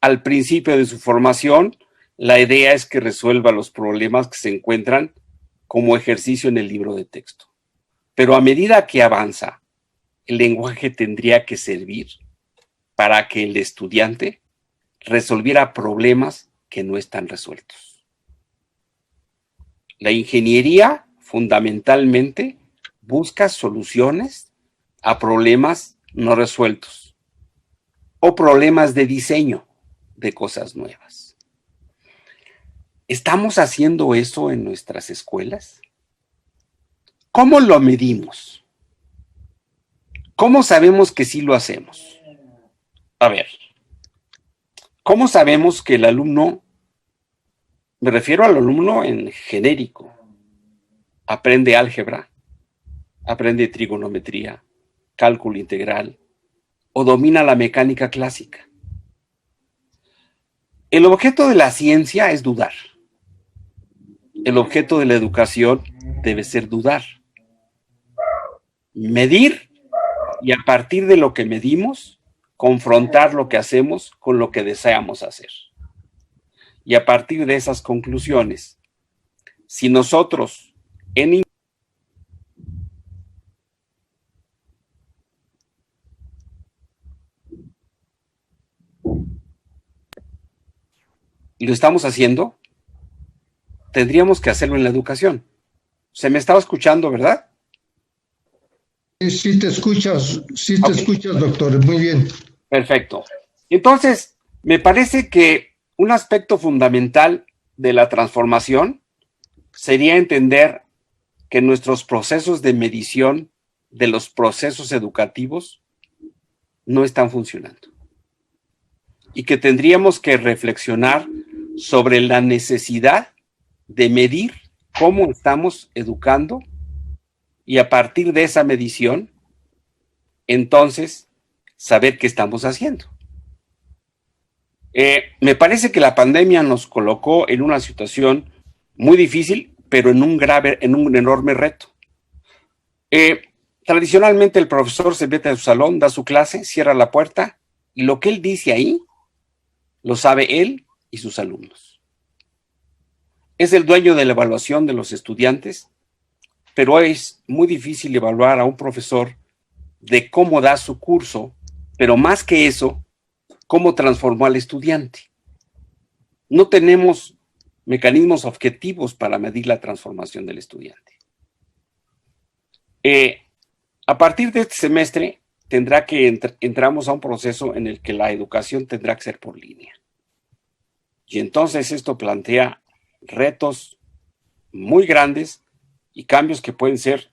Al principio de su formación, la idea es que resuelva los problemas que se encuentran como ejercicio en el libro de texto. Pero a medida que avanza, el lenguaje tendría que servir para que el estudiante resolviera problemas que no están resueltos. La ingeniería fundamentalmente busca soluciones a problemas no resueltos o problemas de diseño de cosas nuevas. ¿Estamos haciendo eso en nuestras escuelas? ¿Cómo lo medimos? ¿Cómo sabemos que sí lo hacemos? A ver, ¿cómo sabemos que el alumno, me refiero al alumno en genérico, aprende álgebra, aprende trigonometría, cálculo integral o domina la mecánica clásica? El objeto de la ciencia es dudar. El objeto de la educación debe ser dudar. Medir y a partir de lo que medimos, confrontar lo que hacemos con lo que deseamos hacer. Y a partir de esas conclusiones, si nosotros lo estamos haciendo, tendríamos que hacerlo en la educación. Se me estaba escuchando, ¿verdad? Sí te escuchas, doctor, muy bien. Perfecto. Entonces, me parece que un aspecto fundamental de la transformación sería entender que nuestros procesos de medición de los procesos educativos no están funcionando y que tendríamos que reflexionar sobre la necesidad de medir cómo estamos educando y a partir de esa medición, entonces, saber qué estamos haciendo. Me parece que la pandemia nos colocó en una situación muy difícil, pero en un enorme reto. Tradicionalmente el profesor se mete a su salón, da su clase, cierra la puerta y lo que él dice ahí lo sabe él y sus alumnos. Es el dueño de la evaluación de los estudiantes, pero es muy difícil evaluar a un profesor de cómo da su curso, pero más que eso, cómo transformó al estudiante. No tenemos mecanismos objetivos para medir la transformación del estudiante. A partir de este semestre tendrá que entramos a un proceso en el que la educación tendrá que ser por línea. Y entonces esto plantea retos muy grandes y cambios que pueden ser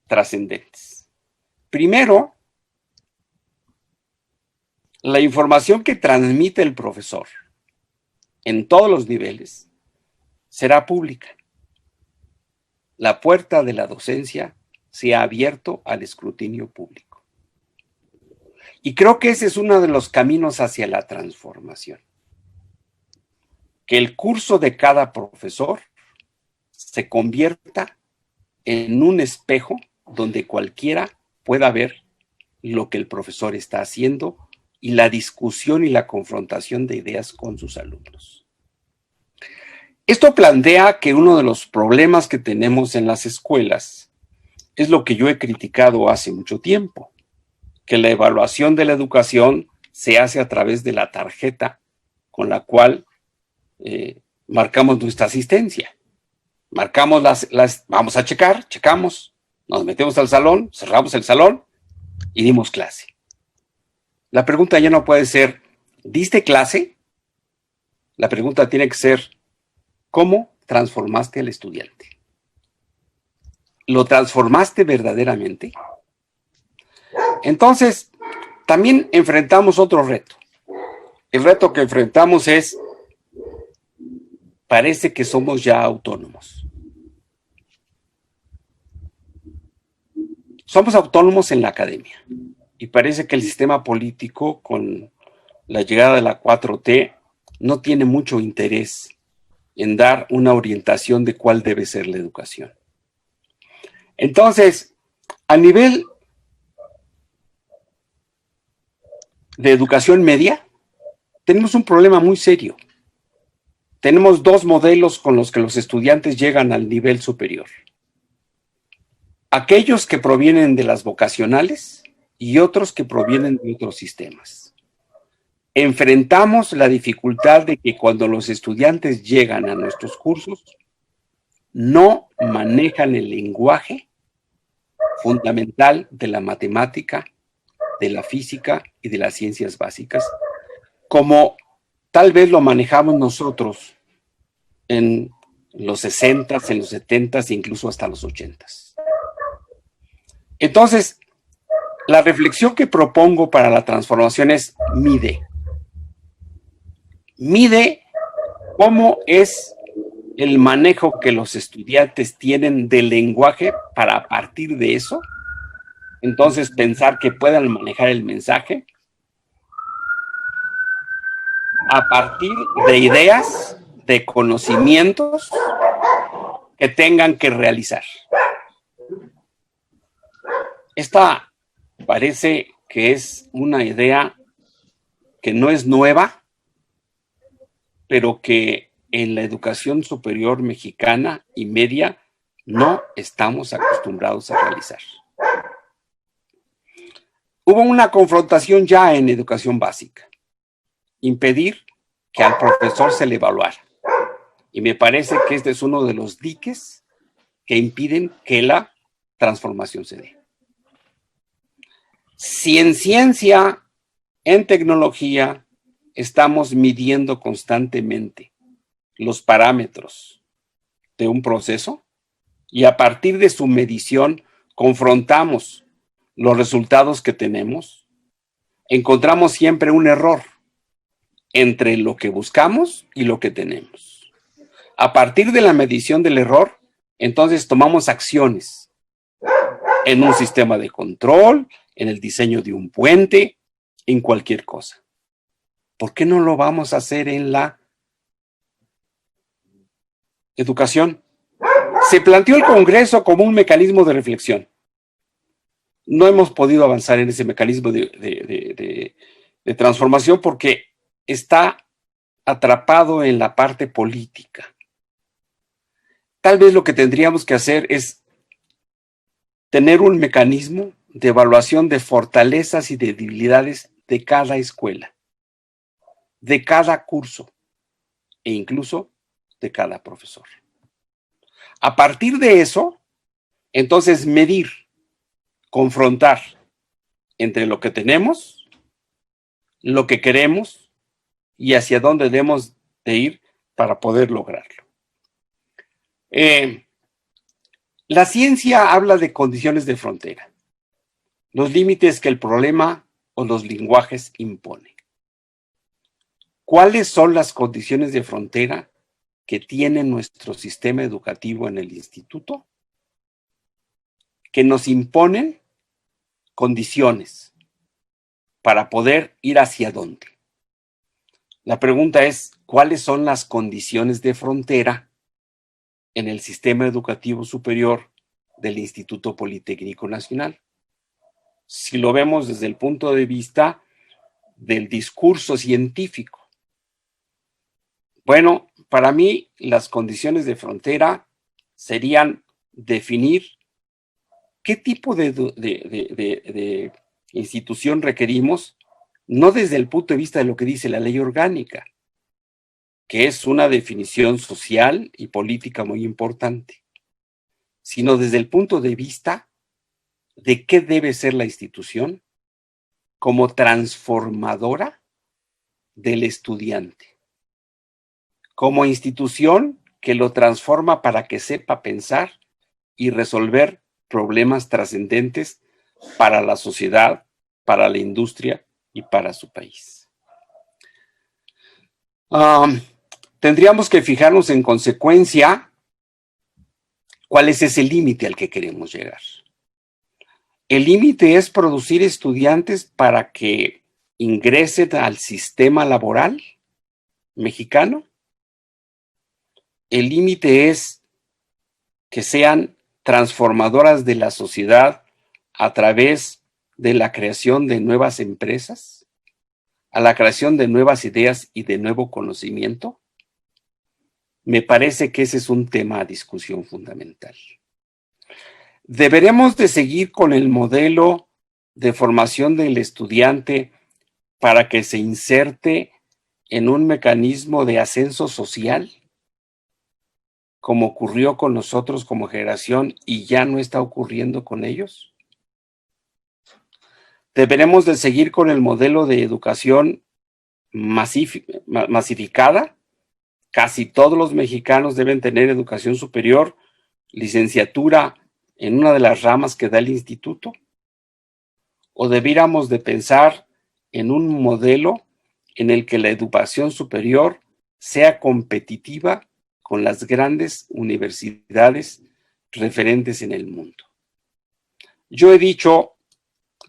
trascendentes. Primero, la información que transmite el profesor en todos los niveles será pública. La puerta de la docencia se ha abierto al escrutinio público. Y creo que ese es uno de los caminos hacia la transformación. Que el curso de cada profesor se convierta en un espejo donde cualquiera pueda ver lo que el profesor está haciendo y la discusión y la confrontación de ideas con sus alumnos. Esto plantea que uno de los problemas que tenemos en las escuelas es lo que yo he criticado hace mucho tiempo, que la evaluación de la educación se hace a través de la tarjeta con la cual marcamos nuestra asistencia. Marcamos vamos a checamos, nos metemos al salón, cerramos el salón y dimos clase. La pregunta ya no puede ser, ¿diste clase? La pregunta tiene que ser, ¿cómo transformaste al estudiante? ¿Lo transformaste verdaderamente? Entonces, también enfrentamos otro reto. El reto que enfrentamos es, parece que somos ya autónomos. Somos autónomos en la academia y parece que el sistema político con la llegada de la 4T no tiene mucho interés en dar una orientación de cuál debe ser la educación. Entonces, a nivel de educación media, tenemos un problema muy serio. tenemos dos modelos con los que los estudiantes llegan al nivel superior. Aquellos que provienen de las vocacionales y otros que provienen de otros sistemas. Enfrentamos la dificultad de que cuando los estudiantes llegan a nuestros cursos, no manejan el lenguaje fundamental de la matemática, de la física y de las ciencias básicas, como tal vez lo manejamos nosotros en los 60s, en los 70s e incluso hasta los 80s. Entonces, la reflexión que propongo para la transformación es mide. Mide cómo es el manejo que los estudiantes tienen del lenguaje para a partir de eso, entonces pensar que puedan manejar el mensaje a partir de ideas, de conocimientos que tengan que realizar. Esta parece que es una idea que no es nueva, pero que en la educación superior mexicana y media no estamos acostumbrados a realizar. Hubo una confrontación ya en educación básica, impedir que al profesor se le evaluara. Y me parece que este es uno de los diques que impiden que la transformación se dé. Si en ciencia, en tecnología, estamos midiendo constantemente los parámetros de un proceso y a partir de su medición confrontamos los resultados que tenemos, encontramos siempre un error entre lo que buscamos y lo que tenemos. A partir de la medición del error, entonces tomamos acciones en un sistema de control, en el diseño de un puente, en cualquier cosa. ¿Por qué no lo vamos a hacer en la educación? Se planteó el Congreso como un mecanismo de reflexión. No hemos podido avanzar en ese mecanismo de transformación porque está atrapado en la parte política. Tal vez lo que tendríamos que hacer es tener un mecanismo de evaluación de fortalezas y de debilidades de cada escuela, de cada curso e incluso de cada profesor. A partir de eso, entonces medir, confrontar entre lo que tenemos, lo que queremos y hacia dónde debemos de ir para poder lograrlo. La ciencia habla de condiciones de frontera, los límites que el problema o los lenguajes imponen. ¿Cuáles son las condiciones de frontera que tiene nuestro sistema educativo en el instituto? Que nos imponen condiciones para poder ir hacia dónde. La pregunta es, ¿cuáles son las condiciones de frontera en el sistema educativo superior del Instituto Politécnico Nacional? Si lo vemos desde el punto de vista del discurso científico. Bueno, para mí las condiciones de frontera serían definir qué tipo de institución requerimos, no desde el punto de vista de lo que dice la ley orgánica, que es una definición social y política muy importante, sino desde el punto de vista de qué debe ser la institución como transformadora del estudiante, como institución que lo transforma para que sepa pensar y resolver problemas trascendentes para la sociedad, para la industria y para su país. Tendríamos que fijarnos en consecuencia cuál es ese límite al que queremos llegar. El límite es producir estudiantes para que ingresen al sistema laboral mexicano. El límite es que sean transformadoras de la sociedad a través de la creación de nuevas empresas, a la creación de nuevas ideas y de nuevo conocimiento. Me parece que ese es un tema a discusión fundamental. ¿Deberemos de seguir con el modelo de formación del estudiante para que se inserte en un mecanismo de ascenso social, como ocurrió con nosotros como generación y ya no está ocurriendo con ellos? ¿Deberemos de seguir con el modelo de educación masificada? Casi todos los mexicanos deben tener educación superior, licenciatura en una de las ramas que da el instituto. ¿O debiéramos de pensar en un modelo en el que la educación superior sea competitiva con las grandes universidades referentes en el mundo? Yo he dicho,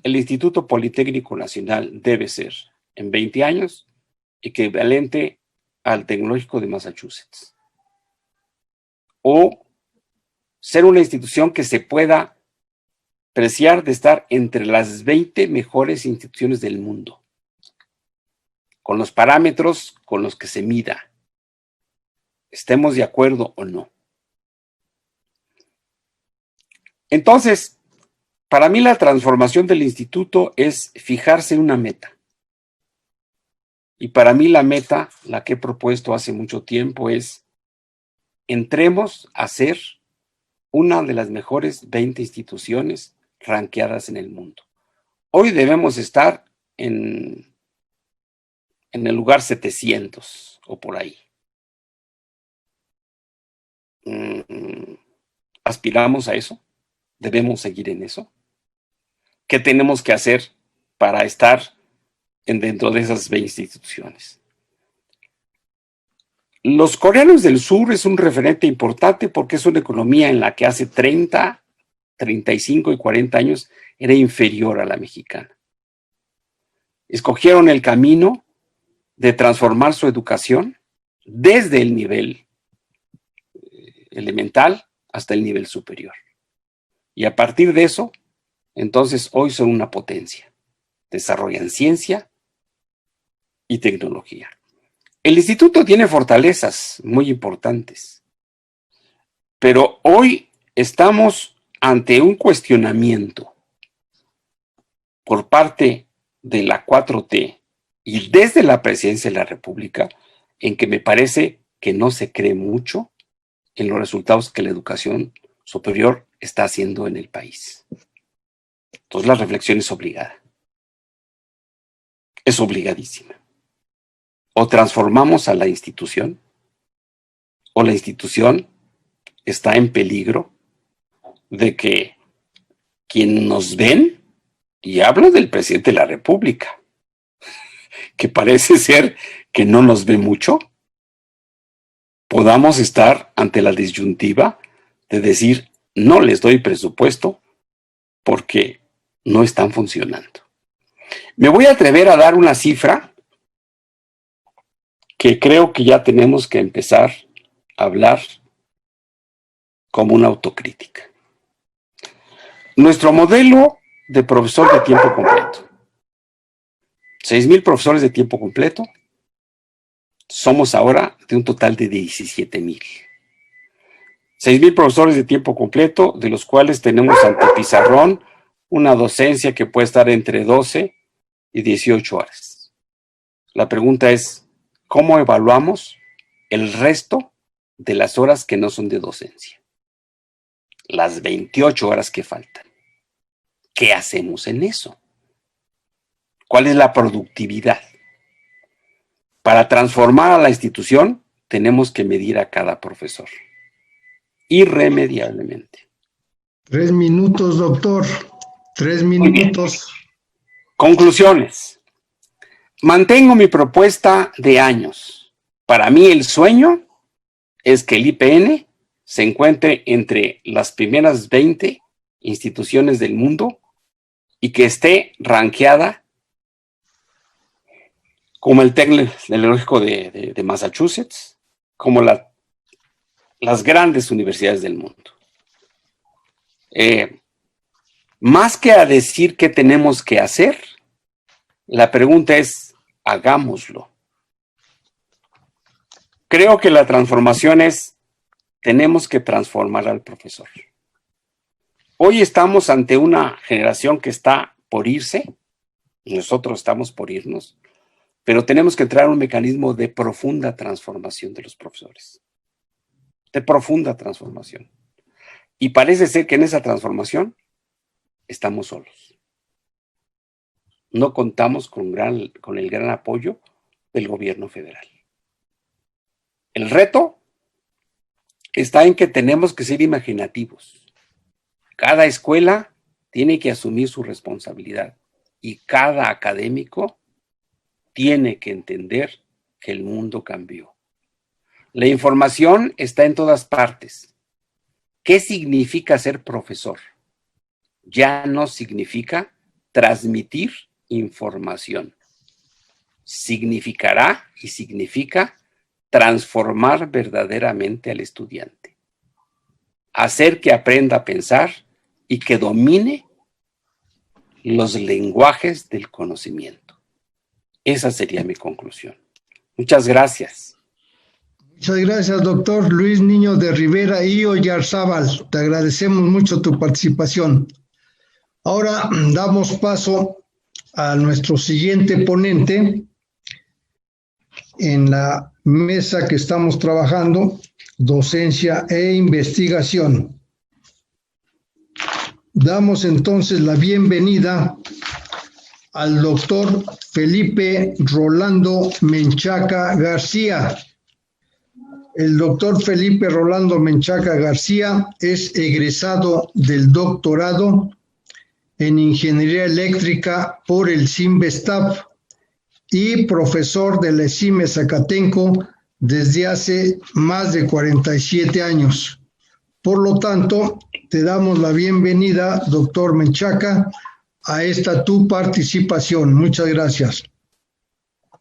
el Instituto Politécnico Nacional debe ser, en 20 años, equivalente al Tecnológico de Massachusetts. O ser una institución que se pueda preciar de estar entre las 20 mejores instituciones del mundo, con los parámetros con los que se mida, estemos de acuerdo o no. Entonces, para mí la transformación del instituto es fijarse una meta. Y para mí la meta, la que he propuesto hace mucho tiempo, es entremos a ser una de las mejores 20 instituciones rankeadas en el mundo. Hoy debemos estar en el lugar 700 o por ahí. ¿Aspiramos a eso? ¿Debemos seguir en eso? ¿Qué tenemos que hacer para estar dentro de esas 20 instituciones? Los coreanos del sur es un referente importante porque es una economía en la que hace 30, 35 y 40 años era inferior a la mexicana. Escogieron el camino de transformar su educación desde el nivel elemental hasta el nivel superior. Y a partir de eso, entonces hoy son una potencia. Desarrollan ciencia y tecnología. El instituto tiene fortalezas muy importantes, pero hoy estamos ante un cuestionamiento por parte de la 4T y desde la presidencia de la República, en que me parece que no se cree mucho en los resultados que la educación superior está haciendo en el país. Entonces la reflexión es obligada. Es obligadísima. O transformamos a la institución, o la institución está en peligro de que quien nos ven, y hablo del presidente de la República, que parece ser que no nos ve mucho, podamos estar ante la disyuntiva de decir, no les doy presupuesto porque no están funcionando. Me voy a atrever a dar una cifra que creo que ya tenemos que empezar a hablar como una autocrítica. Nuestro modelo de profesor de tiempo completo. 6,000 profesores de tiempo completo. Somos ahora de un total de 17,000. 6,000 profesores de tiempo completo, de los cuales tenemos ante pizarrón una docencia que puede estar entre 12 y 18 horas. La pregunta es, ¿cómo evaluamos el resto de las horas que no son de docencia? Las 28 horas que faltan. ¿Qué hacemos en eso? ¿Cuál es la productividad? Para transformar a la institución, tenemos que medir a cada profesor. Irremediablemente. 3 minutos, doctor. 3 minutos. Conclusiones. Mantengo mi propuesta de años. Para mí el sueño es que el IPN se encuentre entre las primeras 20 instituciones del mundo y que esté rankeada como el Tecnológico de Massachusetts, como las grandes universidades del mundo. Más que a decir qué tenemos que hacer, la pregunta es, hagámoslo. Creo que la transformación es, tenemos que transformar al profesor. Hoy estamos ante una generación que está por irse, nosotros estamos por irnos, pero tenemos que entrar en un mecanismo de profunda transformación de los profesores. De profunda transformación. Y parece ser que en esa transformación estamos solos. No contamos con el gran apoyo del gobierno federal. El reto está en que tenemos que ser imaginativos. Cada escuela tiene que asumir su responsabilidad y cada académico tiene que entender que el mundo cambió. La información está en todas partes. ¿Qué significa ser profesor? Ya no significa transmitir información. Significará y significa transformar verdaderamente al estudiante. Hacer que aprenda a pensar y que domine los lenguajes del conocimiento. Esa sería mi conclusión. Muchas gracias. Muchas gracias, doctor Luis Niño de Rivera y Oyarzábal. Te agradecemos mucho tu participación. Ahora damos paso a nuestro siguiente ponente en la mesa que estamos trabajando, docencia e investigación. Damos entonces la bienvenida al doctor Felipe Rolando Menchaca García. El doctor Felipe Rolando Menchaca García es egresado del doctorado en Ingeniería Eléctrica por el CIMBESTAB y profesor de la ESIME Zacatenco desde hace más de 47 años. Por lo tanto, te damos la bienvenida, doctor Menchaca, a esta tu participación. Muchas gracias.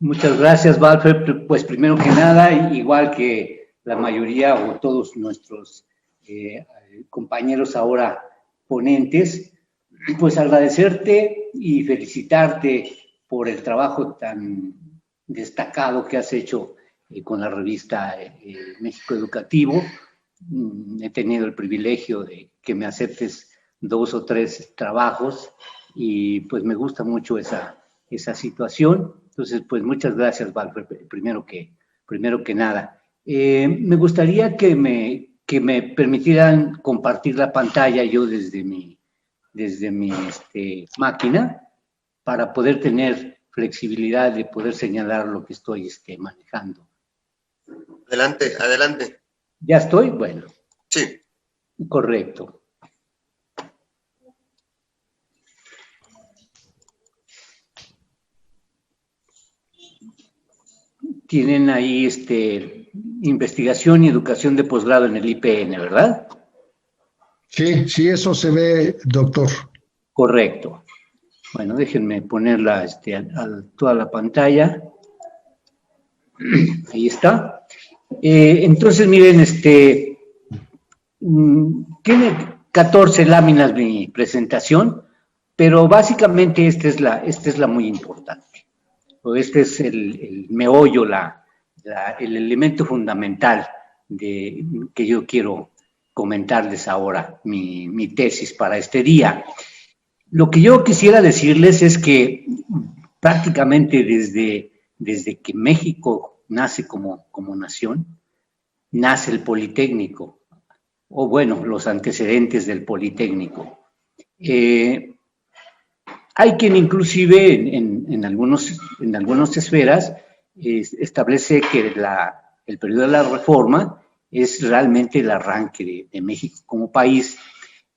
Muchas gracias, Walter. Pues primero que nada, igual que la mayoría o todos nuestros compañeros ahora ponentes, pues agradecerte y felicitarte por el trabajo tan destacado que has hecho con la revista México Educativo. He tenido el privilegio de que me aceptes 2 o 3 trabajos y pues me gusta mucho esa situación. Entonces, pues muchas gracias, Walter, primero que nada. Me gustaría que me permitieran compartir la pantalla yo desde mi máquina para poder tener flexibilidad de poder señalar lo que estoy manejando. Adelante, adelante. ¿Ya estoy? Bueno. Sí. Correcto. Tienen ahí investigación y educación de posgrado en el IPN, ¿verdad? Sí, sí, eso se ve, doctor. Correcto. Bueno, déjenme ponerla a toda la pantalla. Ahí está. Entonces, miren, tiene 14 láminas mi presentación, pero básicamente esta es la muy importante. Este es el meollo, el elemento fundamental que yo quiero comentarles ahora, mi tesis para este día. Lo que yo quisiera decirles es que prácticamente desde que México nace como nación, nace el Politécnico, o bueno, los antecedentes del Politécnico. Hay quien inclusive en algunas esferas establece que el periodo de la Reforma es realmente el arranque de México como país,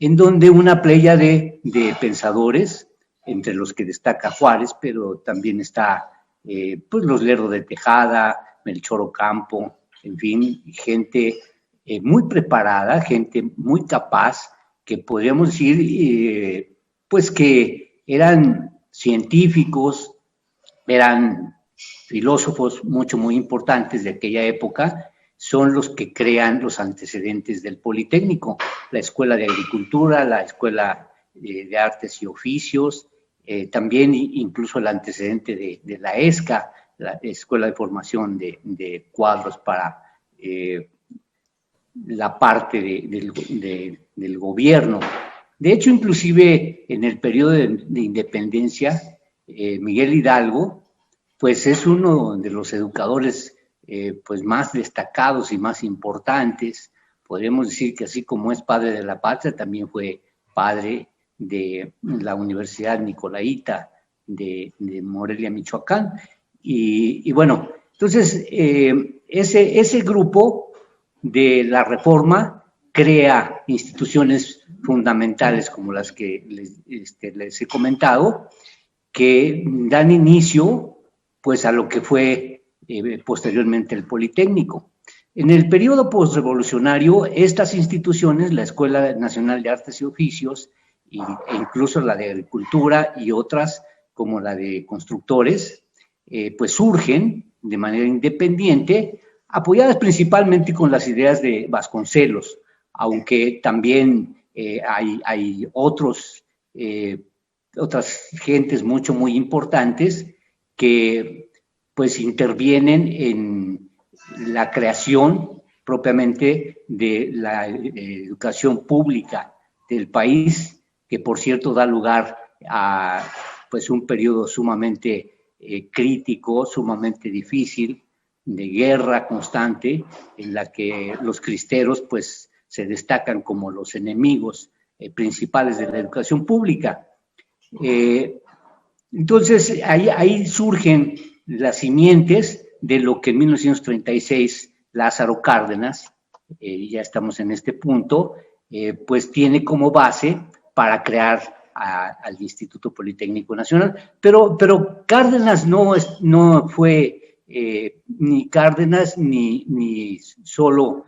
en donde una playa de pensadores, entre los que destaca Juárez, pero también está pues los Lerdo de Tejada, Melchor Ocampo, en fin, gente muy preparada, gente muy capaz, que podríamos decir pues que eran científicos, eran filósofos muy importantes de aquella época, son los que crean los antecedentes del Politécnico, la Escuela de Agricultura, la Escuela de Artes y Oficios, también incluso el antecedente de la ESCA, la Escuela de Formación de Cuadros para la parte del gobierno. De hecho, inclusive en el periodo de independencia, Miguel Hidalgo, pues es uno de los educadores pues más destacados y más importantes. Podríamos decir que así como es padre de la patria, también fue padre de la Universidad Nicolaita de Morelia, Michoacán. Y bueno, entonces ese grupo de la Reforma crea instituciones fundamentales como las que les he comentado, que dan inicio pues a lo que fue posteriormente el Politécnico. En el periodo postrevolucionario, estas instituciones, la Escuela Nacional de Artes y Oficios, e incluso la de Agricultura y otras como la de Constructores, pues surgen de manera independiente, apoyadas principalmente con las ideas de Vasconcelos, aunque también hay otras gentes muy importantes que pues intervienen en la creación propiamente de la educación pública del país, que por cierto da lugar a pues un periodo sumamente crítico, sumamente difícil, de guerra constante, en la que los cristeros pues se destacan como los enemigos principales de la educación pública. Entonces ahí surgen las simientes de lo que en 1936 Lázaro Cárdenas, ya estamos en este punto, pues tiene como base para crear al Instituto Politécnico Nacional. Pero Cárdenas no fue ni Cárdenas ni solo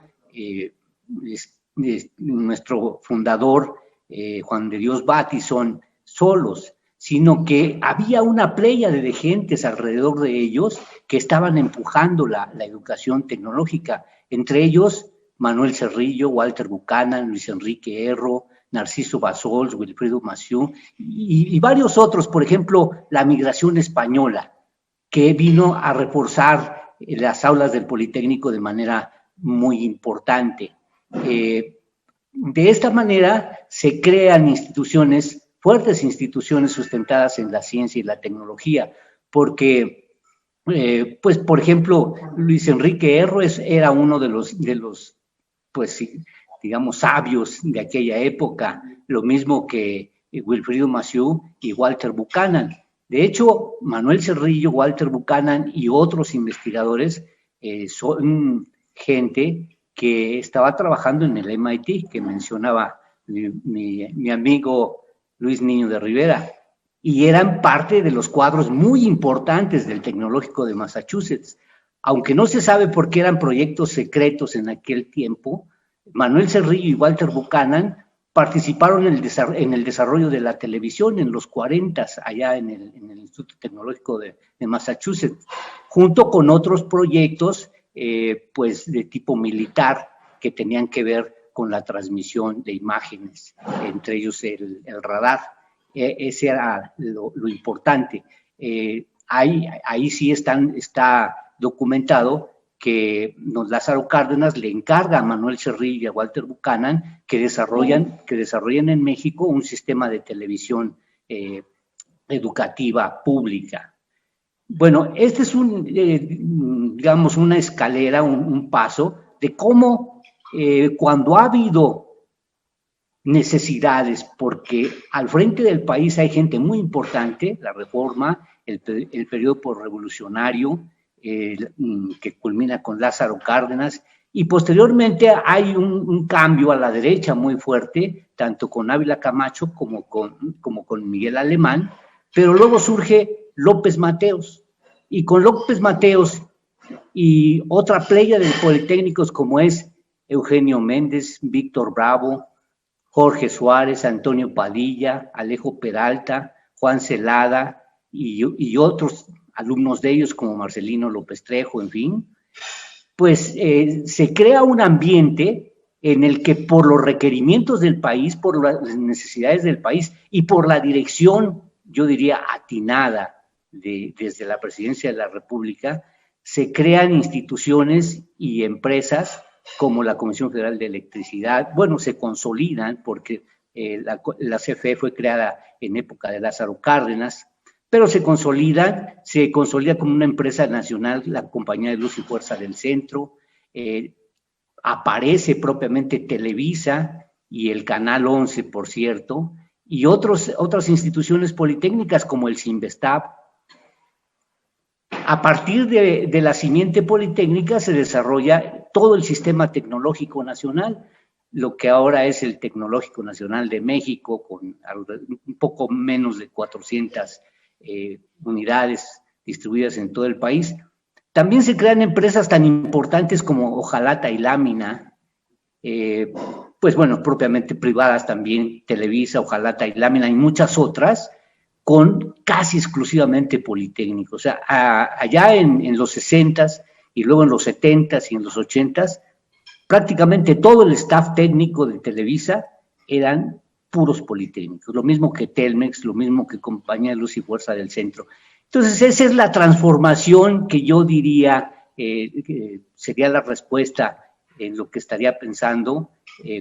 nuestro fundador Juan de Dios Battison solos, sino que había una pléyade de gentes alrededor de ellos que estaban empujando la educación tecnológica, entre ellos Manuel Cerrillo, Walter Buchanan, Luis Enrique Erro, Narciso Bassols, Wilfrido Massieu y varios otros, por ejemplo, la migración española, que vino a reforzar las aulas del Politécnico de manera muy importante. De esta manera se crean fuertes instituciones sustentadas en la ciencia y la tecnología, porque, pues, por ejemplo, Luis Enrique Erro era uno de los pues, digamos, sabios de aquella época, lo mismo que Wilfrido Massieu y Walter Buchanan. De hecho, Manuel Cerrillo, Walter Buchanan y otros investigadores son gente que estaba trabajando en el MIT, que mencionaba mi amigo Luis Niño de Rivera, y eran parte de los cuadros muy importantes del Tecnológico de Massachusetts. Aunque no se sabe por qué eran proyectos secretos en aquel tiempo, Manuel Cerrillo y Walter Buchanan participaron en el desarrollo de la televisión en los 40s, allá en el Instituto Tecnológico de Massachusetts, junto con otros proyectos pues de tipo militar que tenían que ver con la transmisión de imágenes, entre ellos el radar. Ese era lo importante. Ahí sí está documentado que Lázaro Cárdenas le encarga a Manuel Cerrillo y a Walter Buchanan que desarrollen en México un sistema de televisión educativa pública. Bueno, este es digamos, una escalera, un paso de cómo cuando ha habido necesidades, porque al frente del país hay gente muy importante, la Reforma, el periodo postrevolucionario, que culmina con Lázaro Cárdenas, y posteriormente hay un cambio a la derecha muy fuerte, tanto con Ávila Camacho como con Miguel Alemán, pero luego surge López Mateos, y con López Mateos y otra playa de politécnicos como es Eugenio Méndez, Víctor Bravo, Jorge Suárez, Antonio Padilla, Alejo Peralta, Juan Celada y otros alumnos de ellos como Marcelino López Trejo, en fin, pues se crea un ambiente en el que por los requerimientos del país, por las necesidades del país y por la dirección, yo diría, atinada desde la presidencia de la República, se crean instituciones y empresas como la Comisión Federal de Electricidad. Bueno, se consolidan porque la CFE fue creada en época de Lázaro Cárdenas, pero se consolida como una empresa nacional, la Compañía de Luz y Fuerza del Centro, aparece propiamente Televisa y el Canal 11, por cierto, y otras instituciones politécnicas como el Cinvestav. A partir de la simiente politécnica se desarrolla todo el sistema tecnológico nacional, lo que ahora es el Tecnológico Nacional de México, con un poco menos de 400 unidades distribuidas en todo el país. También se crean empresas tan importantes como Hojalata y Lámina, pues bueno, propiamente privadas también, Televisa, Hojalata y Lámina y muchas otras, con casi exclusivamente politécnicos. O sea, allá en los 60s y luego en los 70s y en los 80s, prácticamente todo el staff técnico de Televisa eran puros politécnicos, lo mismo que Telmex, lo mismo que Compañía de Luz y Fuerza del Centro. Entonces, esa es la transformación que yo diría que sería la respuesta en lo que estaría pensando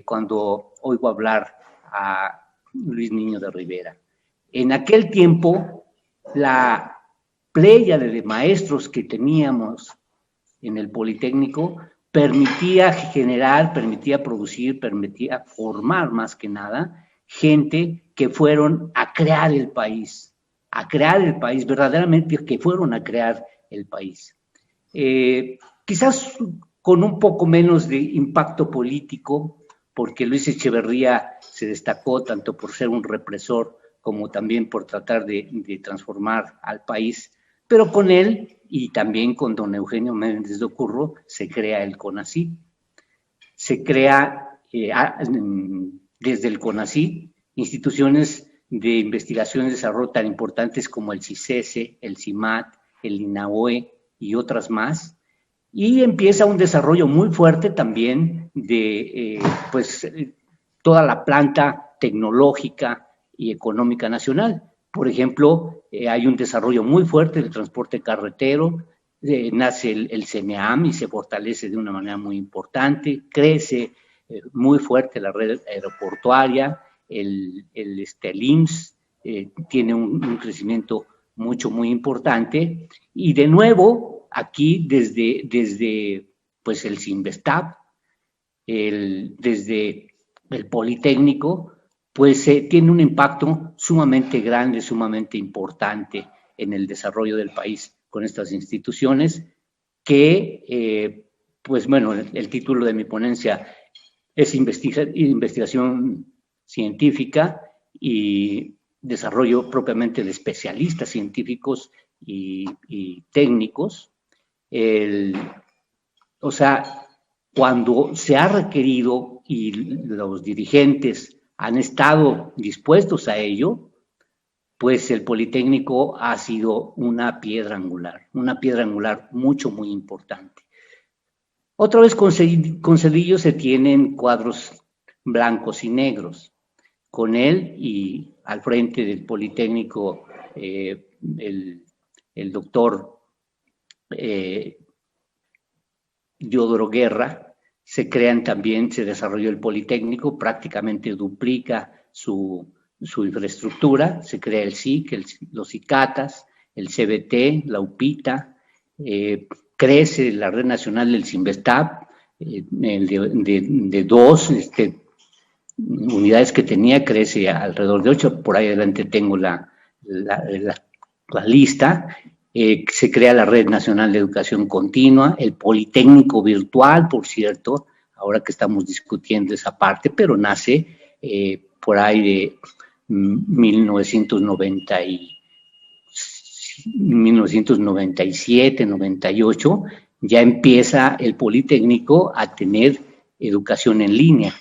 cuando oigo hablar a Luis Niño de Rivera. En aquel tiempo, la pléyade de maestros que teníamos en el Politécnico permitía generar, permitía producir, permitía formar más que nada gente que fueron a crear el país, verdaderamente que fueron a crear el país. Quizás con un poco menos de impacto político, porque Luis Echeverría se destacó tanto por ser un represor como también por tratar de transformar al país, pero con él y también con don Eugenio Méndez de Ocurro se crea el CONACYT. Se crea desde el CONACYT instituciones de investigación y desarrollo tan importantes como el CICESE, el CIMAT, el INAOE y otras más, y empieza un desarrollo muy fuerte también de toda la planta tecnológica y económica nacional. Por ejemplo, hay un desarrollo muy fuerte del transporte carretero, nace el CENEAM y se fortalece de una manera muy importante, crece muy fuerte la red aeroportuaria, el IMSS tiene un crecimiento muy importante, y de nuevo aquí desde pues el Cinvestav, desde el Politécnico, pues tiene un impacto sumamente grande, sumamente importante en el desarrollo del país con estas instituciones que, pues bueno, el título de mi ponencia es investigación científica y desarrollo propiamente de especialistas científicos y técnicos. O sea, cuando se ha requerido y los dirigentes han estado dispuestos a ello, pues el Politécnico ha sido una piedra angular muy importante. Otra vez con Zedillo se tienen cuadros blancos y negros. Con él y al frente del Politécnico el doctor Diodoro Guerra. Se desarrolló el Politécnico, prácticamente duplica su infraestructura, se crea el SIC, los ICATAS, el CBT, la UPITA, crece la red nacional del Cinvestav, de 2 unidades que tenía, crece alrededor de 8, por ahí adelante tengo la lista. Se crea la Red Nacional de Educación Continua, el Politécnico Virtual, por cierto, ahora que estamos discutiendo esa parte, pero nace por ahí de 1997, 98, ya empieza el Politécnico a tener educación en línea,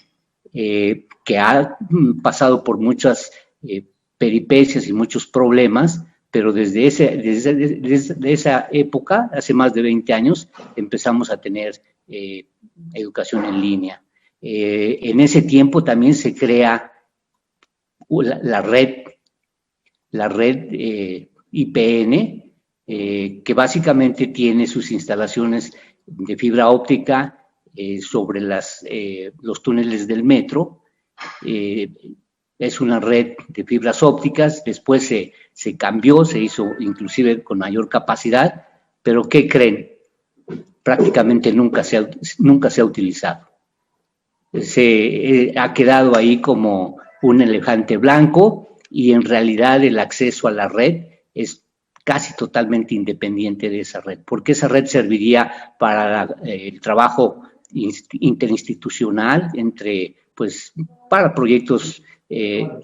que ha pasado por muchas peripecias y muchos problemas, pero desde esa época, hace más de 20 años, empezamos a tener educación en línea. En ese tiempo también se crea la red IPN, que básicamente tiene sus instalaciones de fibra óptica sobre los túneles del metro. Es una red de fibras ópticas, después se cambió, se hizo inclusive con mayor capacidad, pero ¿qué creen? Prácticamente nunca se ha utilizado. Se ha quedado ahí como un elefante blanco y en realidad el acceso a la red es casi totalmente independiente de esa red, porque esa red serviría para el trabajo interinstitucional para proyectos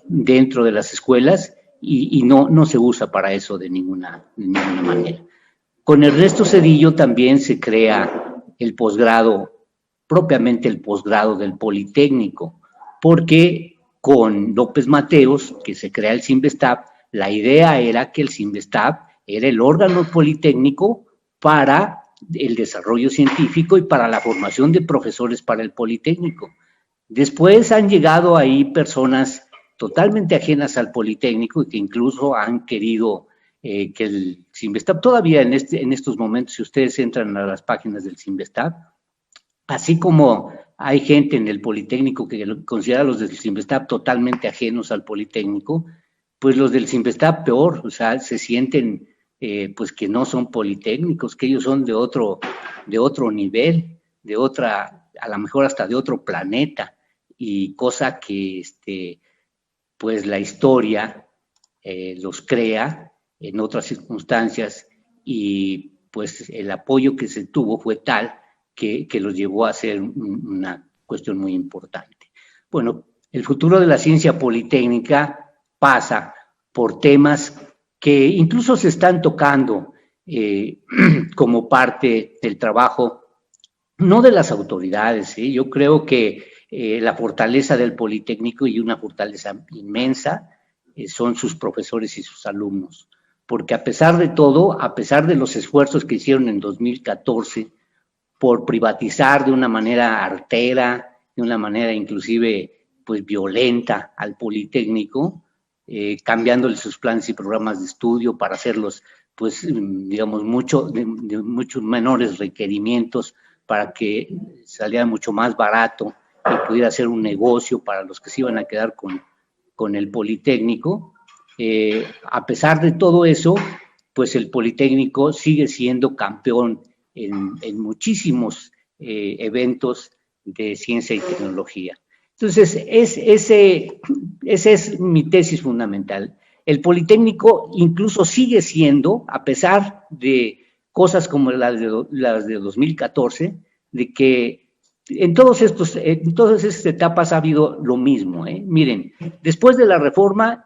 dentro de las escuelas y no se usa para eso de ninguna manera. Con Ernesto Zedillo también se crea el posgrado, propiamente el posgrado del Politécnico, porque con López Mateos, que se crea el CINVESTAB, la idea era que el CINVESTAB era el órgano politécnico para el desarrollo científico y para la formación de profesores para el Politécnico. Después han llegado ahí personas totalmente ajenas al Politécnico y que incluso han querido que el CINVESTAB, todavía en estos momentos, si ustedes entran a las páginas del CINVESTAB, así como hay gente en el Politécnico que considera a los del CINVESTAB totalmente ajenos al Politécnico, pues los del CINVESTAB peor, o sea, se sienten pues que no son politécnicos, que ellos son de otro nivel, de otra, a lo mejor hasta de otro planeta, y cosa que pues la historia los crea en otras circunstancias, y pues el apoyo que se tuvo fue tal que los llevó a ser una cuestión muy importante. Bueno, el futuro de la ciencia politécnica pasa por temas que incluso se están tocando como parte del trabajo, no de las autoridades, ¿sí? Yo creo que la fortaleza del Politécnico, y una fortaleza inmensa, son sus profesores y sus alumnos, porque a pesar de todo, a pesar de los esfuerzos que hicieron en 2014 por privatizar de una manera artera, de una manera inclusive pues violenta al Politécnico, cambiándole sus planes y programas de estudio para hacerlos, pues, digamos, de muchos menores requerimientos para que saliera mucho más barato y pudiera ser un negocio para los que se iban a quedar con el Politécnico. A pesar de todo eso, pues el Politécnico sigue siendo campeón en muchísimos eventos de ciencia y tecnología. Entonces, esa es mi tesis fundamental. El Politécnico incluso sigue siendo, a pesar de cosas como las de 2014, de que en todas estas etapas ha habido lo mismo. Miren, después de la reforma,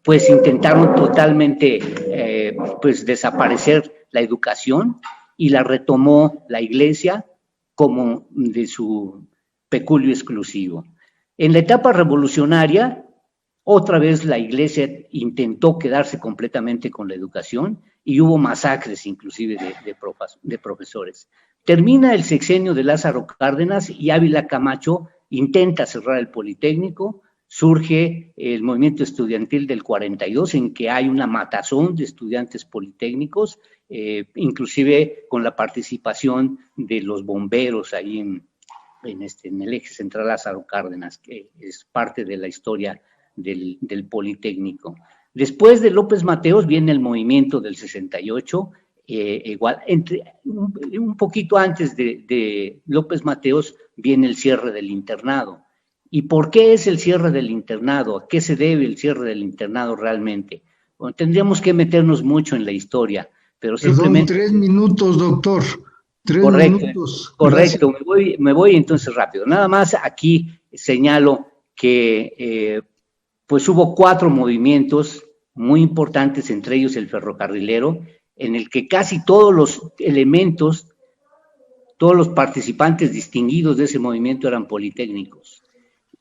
pues intentaron totalmente pues desaparecer la educación y la retomó la Iglesia como de su peculio exclusivo. En la etapa revolucionaria, otra vez la Iglesia intentó quedarse completamente con la educación y hubo masacres inclusive de profesores. Termina el sexenio de Lázaro Cárdenas y Ávila Camacho intenta cerrar el Politécnico. Surge el movimiento estudiantil del 42, en que hay una matazón de estudiantes politécnicos, inclusive con la participación de los bomberos ahí en el eje central Lázaro Cárdenas, que es parte de la historia del Politécnico. Después de López Mateos viene el movimiento del 68, igual, un poquito antes de López Mateos viene el cierre del internado. ¿Y por qué es el cierre del internado? ¿A qué se debe el cierre del internado realmente? Bueno, tendríamos que meternos mucho en la historia, pero simplemente... 3 minutos, doctor. 3 minutos. Correcto, me voy entonces rápido. Nada más aquí señalo que pues hubo 4 movimientos muy importantes, entre ellos el ferrocarrilero, en el que casi todos los elementos, todos los participantes distinguidos de ese movimiento eran politécnicos.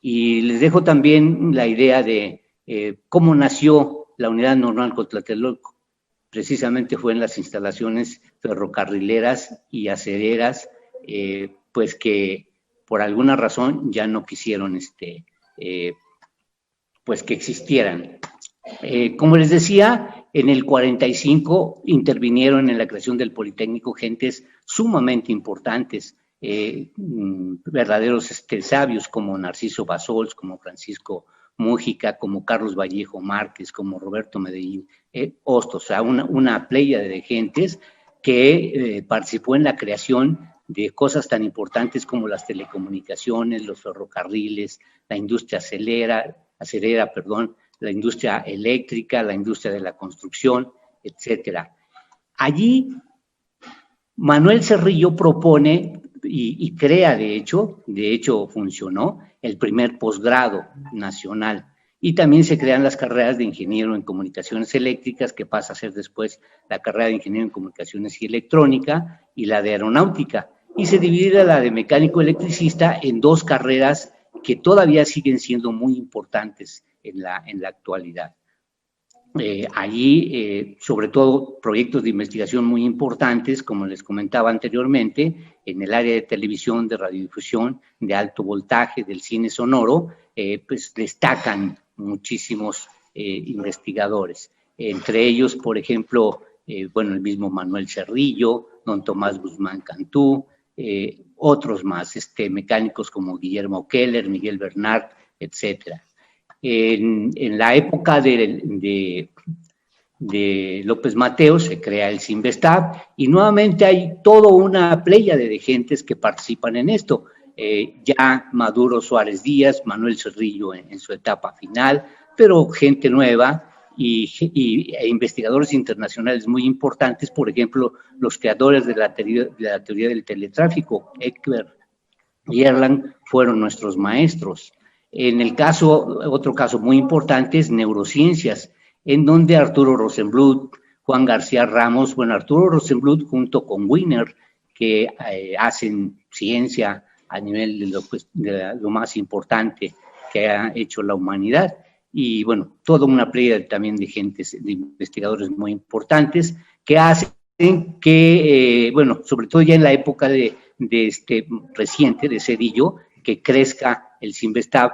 Y les dejo también la idea de cómo nació la Unidad Normal Tlatelolco. Precisamente fue en las instalaciones ferrocarrileras y acereras, pues que por alguna razón ya no quisieron pues que existieran. Como les decía, En el 45 intervinieron en la creación del Politécnico gentes sumamente importantes, verdaderos sabios como Narciso Basols, como Francisco Mújica, como Carlos Vallejo Márquez, como Roberto Medellín Hostos, o sea, una pléyade de gentes que participó en la creación de cosas tan importantes como las telecomunicaciones, los ferrocarriles, la industria acerera, la industria eléctrica, la industria de la construcción, etcétera. Allí Manuel Cerrillo propone y crea, de hecho funcionó, el primer posgrado nacional. Y también se crean las carreras de ingeniero en comunicaciones eléctricas, que pasa a ser después la carrera de ingeniero en comunicaciones y electrónica, y la de aeronáutica. Y se divide la de mecánico electricista en dos carreras que todavía siguen siendo muy importantes en la actualidad. Allí, sobre todo, proyectos de investigación muy importantes, como les comentaba anteriormente, en el área de televisión, de radiodifusión, de alto voltaje, del cine sonoro, pues destacan muchísimos investigadores. Entre ellos, por ejemplo, el mismo Manuel Cerrillo, don Tomás Guzmán Cantú, otros más, mecánicos como Guillermo Keller, Miguel Bernard, etcétera. En la época de López Mateos se crea el CINVESTAB y nuevamente hay toda una pléyade de gentes que participan en esto. Ya Maduro Suárez Díaz, Manuel Cerrillo en su etapa final, pero gente nueva e investigadores internacionales muy importantes, por ejemplo, los creadores de la teoría del teletráfico, Eckberg y Erlang, fueron nuestros maestros. Otro caso muy importante es neurociencias, en donde Arturo Rosenbluth, Juan García Ramos, Arturo Rosenbluth junto con Wiener, que hacen ciencia a nivel de lo más importante que ha hecho la humanidad, y toda una playa también de gentes, de investigadores muy importantes, que hacen que, sobre todo ya en la época de reciente, de Zedillo, que crezca el CINVESTAB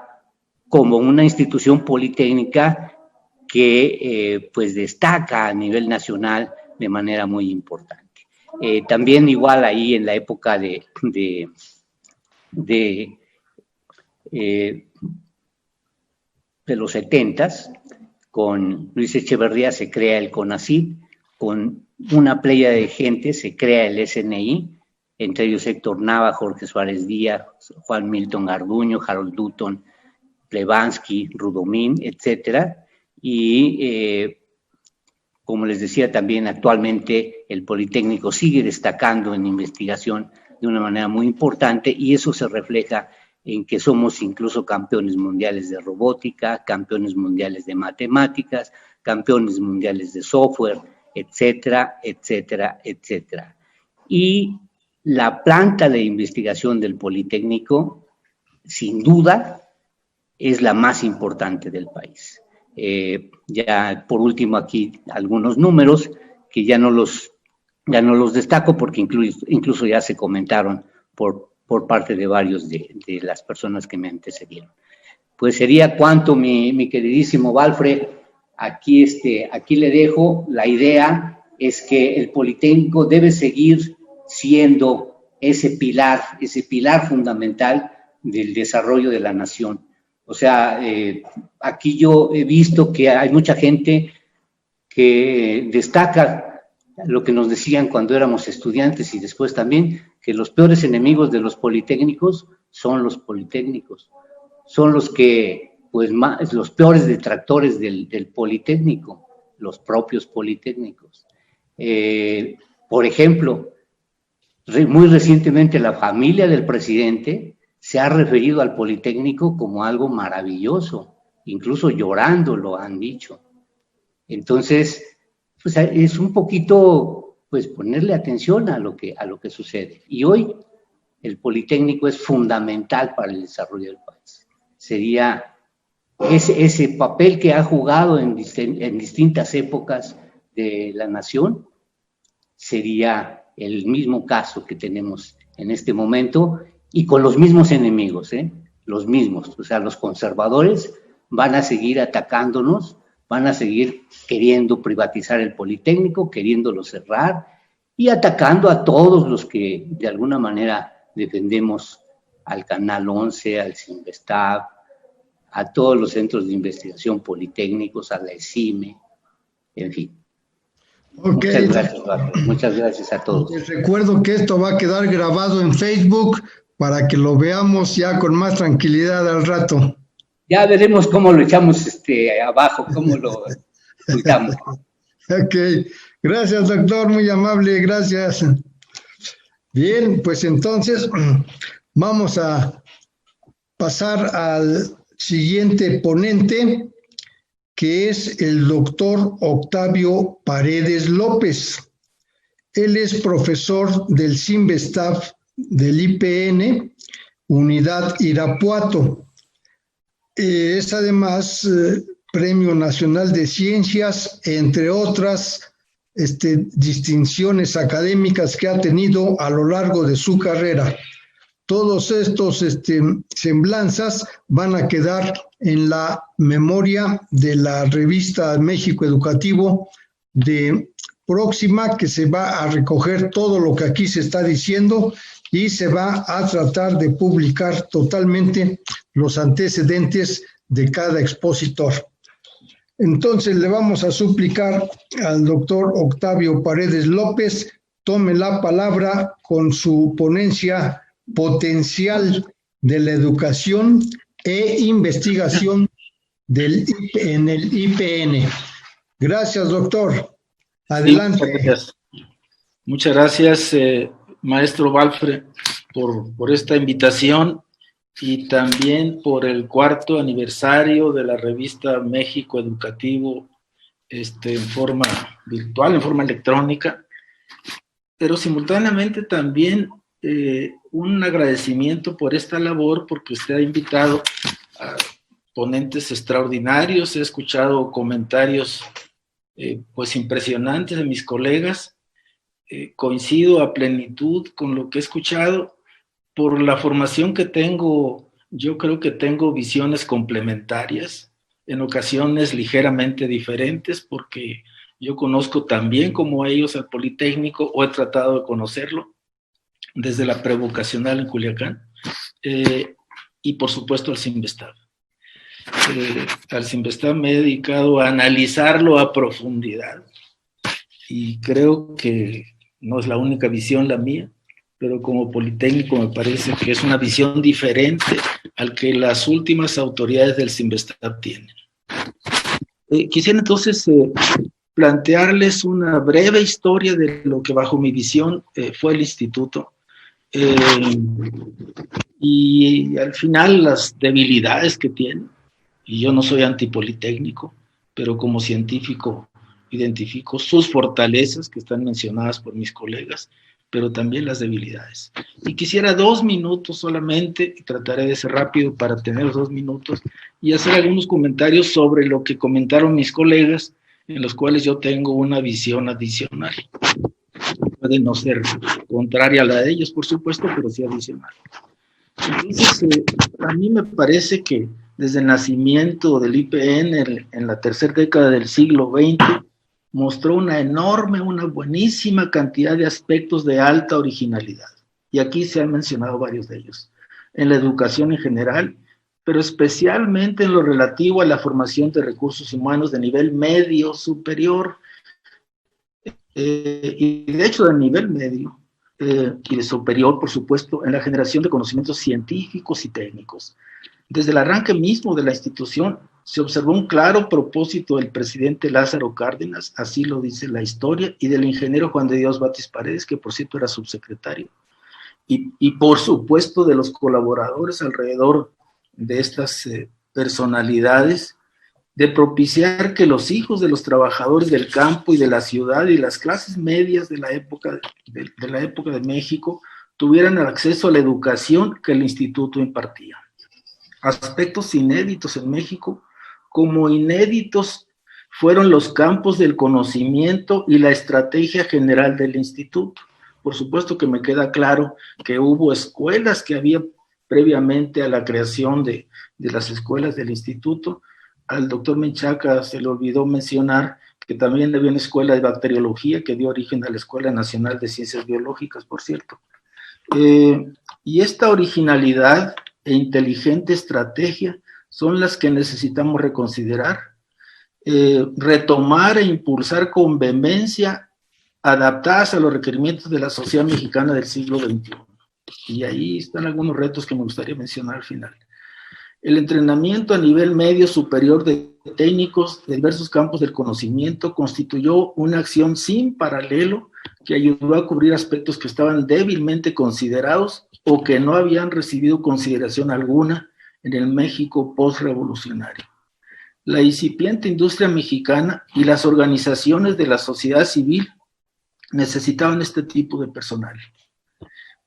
como una institución politécnica que destaca a nivel nacional de manera muy importante. También igual ahí en la época de los 70s, con Luis Echeverría se crea el CONACYT, con una playa de gente se crea el SNI, entre ellos Héctor Nava, Jorge Suárez Díaz, Juan Milton Garduño, Harold Dutton, Plebansky, Rudomín, etcétera. Y como les decía también, actualmente el Politécnico sigue destacando en investigación de una manera muy importante, y eso se refleja en que somos incluso campeones mundiales de robótica, campeones mundiales de matemáticas, campeones mundiales de software, etcétera, etcétera, etcétera. Y la planta de investigación del Politécnico, sin duda, es la más importante del país. Ya por último aquí algunos números que ya no los destaco porque incluso ya se comentaron por parte de varios de las personas que me antecedieron. Pues sería cuanto, mi queridísimo Valfre. Aquí le dejo. La idea es que el Politécnico debe seguir siendo ese pilar fundamental del desarrollo de la nación. O sea, aquí yo he visto que hay mucha gente que destaca lo que nos decían cuando éramos estudiantes y después también, que los peores enemigos de los politécnicos son los politécnicos. Son los que, los peores detractores del Politécnico, los propios politécnicos. Por ejemplo, muy recientemente la familia del presidente se ha referido al Politécnico como algo maravilloso, incluso llorando lo han dicho. Entonces, es un poquito, ponerle atención a lo que sucede. Y hoy el Politécnico es fundamental para el desarrollo del país. Sería ese papel que ha jugado en distintas épocas de la nación, sería el mismo caso que tenemos en este momento, y con los mismos enemigos, los mismos. O sea, los conservadores van a seguir atacándonos van a seguir queriendo privatizar el Politécnico, queriéndolo cerrar y atacando a todos los que de alguna manera defendemos al Canal 11, al Cinvestav, a todos los centros de investigación politécnicos, a la ESIME, en fin. Okay. Muchas gracias, Rafa. Muchas gracias a todos. Les recuerdo que esto va a quedar grabado en Facebook para que lo veamos ya con más tranquilidad al rato. Ya veremos cómo lo echamos abajo, cómo lo ocultamos. Ok, gracias, doctor, muy amable, gracias. Bien, pues entonces vamos a pasar al siguiente ponente, que es el doctor Octavio Paredes López. Él es profesor del Cinvestav del IPN, Unidad Irapuato. Es además Premio Nacional de Ciencias, entre otras distinciones académicas que ha tenido a lo largo de su carrera. Todos estos semblanzas van a quedar en la memoria de la revista México Educativo de próxima, que se va a recoger todo lo que aquí se está diciendo y se va a tratar de publicar totalmente los antecedentes de cada expositor. Entonces le vamos a suplicar al doctor Octavio Paredes López tome la palabra con su ponencia Potencial de la educación e investigación en el IPN. Gracias, doctor. Adelante. Sí, muchas gracias, maestro Walfre, por esta invitación y también por el 4º aniversario de la revista México Educativo en forma virtual, en forma electrónica, pero simultáneamente también un agradecimiento por esta labor, porque usted ha invitado a ponentes extraordinarios. He escuchado comentarios pues impresionantes de mis colegas. Coincido a plenitud con lo que he escuchado. Por la formación que tengo, yo creo que tengo visiones complementarias, en ocasiones ligeramente diferentes, porque yo conozco también como ellos al Politécnico, o he tratado de conocerlo desde la prevocacional en Culiacán, y por supuesto al Cinvestav. Al Cinvestav me he dedicado a analizarlo a profundidad, y creo que no es la única visión la mía, pero como Politécnico me parece que es una visión diferente al que las últimas autoridades del Cinvestav tienen. Quisiera entonces plantearles una breve historia de lo que bajo mi visión fue el instituto, y al final las debilidades que tiene. Y yo no soy antipolitécnico, pero como científico identifico sus fortalezas, que están mencionadas por mis colegas, pero también las debilidades. Y quisiera 2 minutos solamente, y trataré de ser rápido para tener 2 minutos, y hacer algunos comentarios sobre lo que comentaron mis colegas, en los cuales yo tengo una visión adicional. Puede no ser contraria a la de ellos, por supuesto, pero sí adicional. Entonces, a mí me parece que desde el nacimiento del IPN en la tercera década del siglo XX, mostró una buenísima cantidad de aspectos de alta originalidad. Y aquí se han mencionado varios de ellos. En la educación en general, pero especialmente en lo relativo a la formación de recursos humanos de nivel medio superior, y de hecho de nivel medio y de superior, por supuesto, en la generación de conocimientos científicos y técnicos. Desde el arranque mismo de la institución se observó un claro propósito del presidente Lázaro Cárdenas, así lo dice la historia, y del ingeniero Juan de Dios Batis Paredes, que por cierto era subsecretario, y por supuesto de los colaboradores alrededor de estas personalidades, de propiciar que los hijos de los trabajadores del campo y de la ciudad y las clases medias de la época de México tuvieran acceso a la educación que el instituto impartía. Aspectos inéditos en México, como inéditos fueron los campos del conocimiento y la estrategia general del instituto. Por supuesto que me queda claro que hubo escuelas que había previamente a la creación de las escuelas del instituto. al doctor Menchaca se le olvidó mencionar que también había una escuela de bacteriología que dio origen a la Escuela Nacional de Ciencias Biológicas, por cierto. Y esta originalidad e inteligente estrategia son las que necesitamos reconsiderar, retomar e impulsar con vehemencia, adaptadas a los requerimientos de la sociedad mexicana del siglo XXI. Y ahí están algunos retos que me gustaría mencionar al final. El entrenamiento a nivel medio superior de técnicos de diversos campos del conocimiento constituyó una acción sin paralelo que ayudó a cubrir aspectos que estaban débilmente considerados o que no habían recibido consideración alguna en el México postrevolucionario. La incipiente industria mexicana y las organizaciones de la sociedad civil necesitaban este tipo de personal.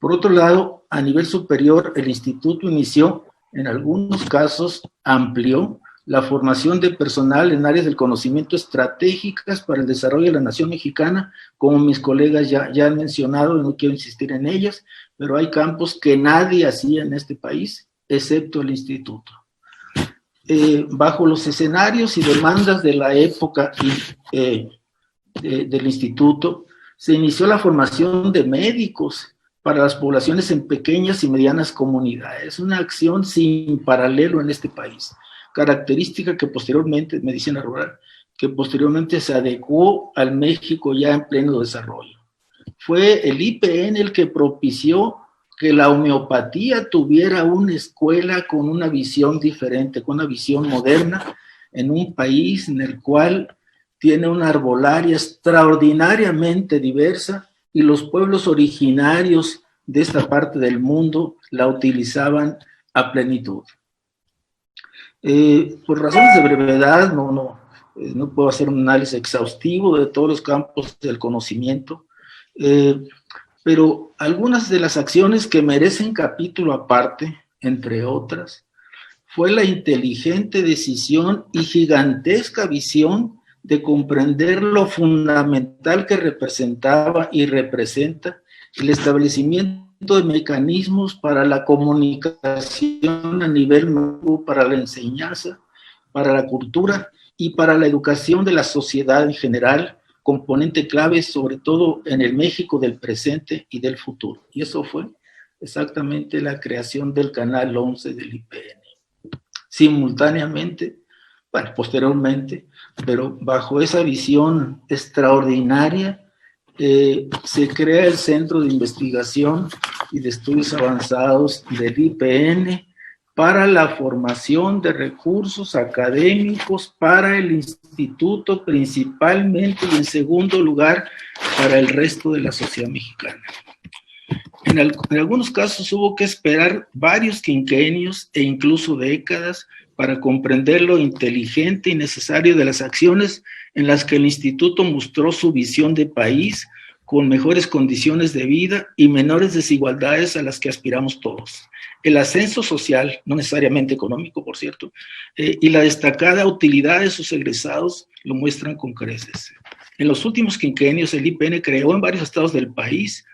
Por otro lado, a nivel superior, el instituto inició, en algunos casos, amplió la formación de personal en áreas del conocimiento estratégicas para el desarrollo de la nación mexicana, como mis colegas ya han mencionado, y no quiero insistir en ellas, pero hay campos que nadie hacía en este país, excepto el instituto. Bajo los escenarios y demandas de la época del instituto, se inició la formación de médicos para las poblaciones en pequeñas y medianas comunidades, una acción sin paralelo en este país, característica que posteriormente, medicina rural, que posteriormente se adecuó al México ya en pleno desarrollo. Fue el IPN el que propició que la homeopatía tuviera una escuela con una visión diferente, con una visión moderna, en un país en el cual tiene una arbolaria extraordinariamente diversa y los pueblos originarios de esta parte del mundo la utilizaban a plenitud. Por razones de brevedad, no puedo hacer un análisis exhaustivo de todos los campos del conocimiento, pero algunas de las acciones que merecen capítulo aparte, entre otras, fue la inteligente decisión y gigantesca visión de comprender lo fundamental que representaba y representa el establecimiento de mecanismos para la comunicación a nivel macro, para la enseñanza, para la cultura y para la educación de la sociedad en general, componente clave sobre todo en el México del presente y del futuro. Y eso fue exactamente la creación del Canal 11 del IPN. Simultáneamente, bueno, posteriormente, pero bajo esa visión extraordinaria, se crea el Centro de Investigación y de Estudios Avanzados del IPN para la formación de recursos académicos para el instituto principalmente y en segundo lugar para el resto de la sociedad mexicana. En algunos casos hubo que esperar varios quinquenios e incluso décadas para comprender lo inteligente y necesario de las acciones en las que el instituto mostró su visión de país con mejores condiciones de vida y menores desigualdades a las que aspiramos todos. El ascenso social, no necesariamente económico, por cierto, y la destacada utilidad de sus egresados lo muestran con creces. En los últimos quinquenios, el IPN creó en varios estados del país,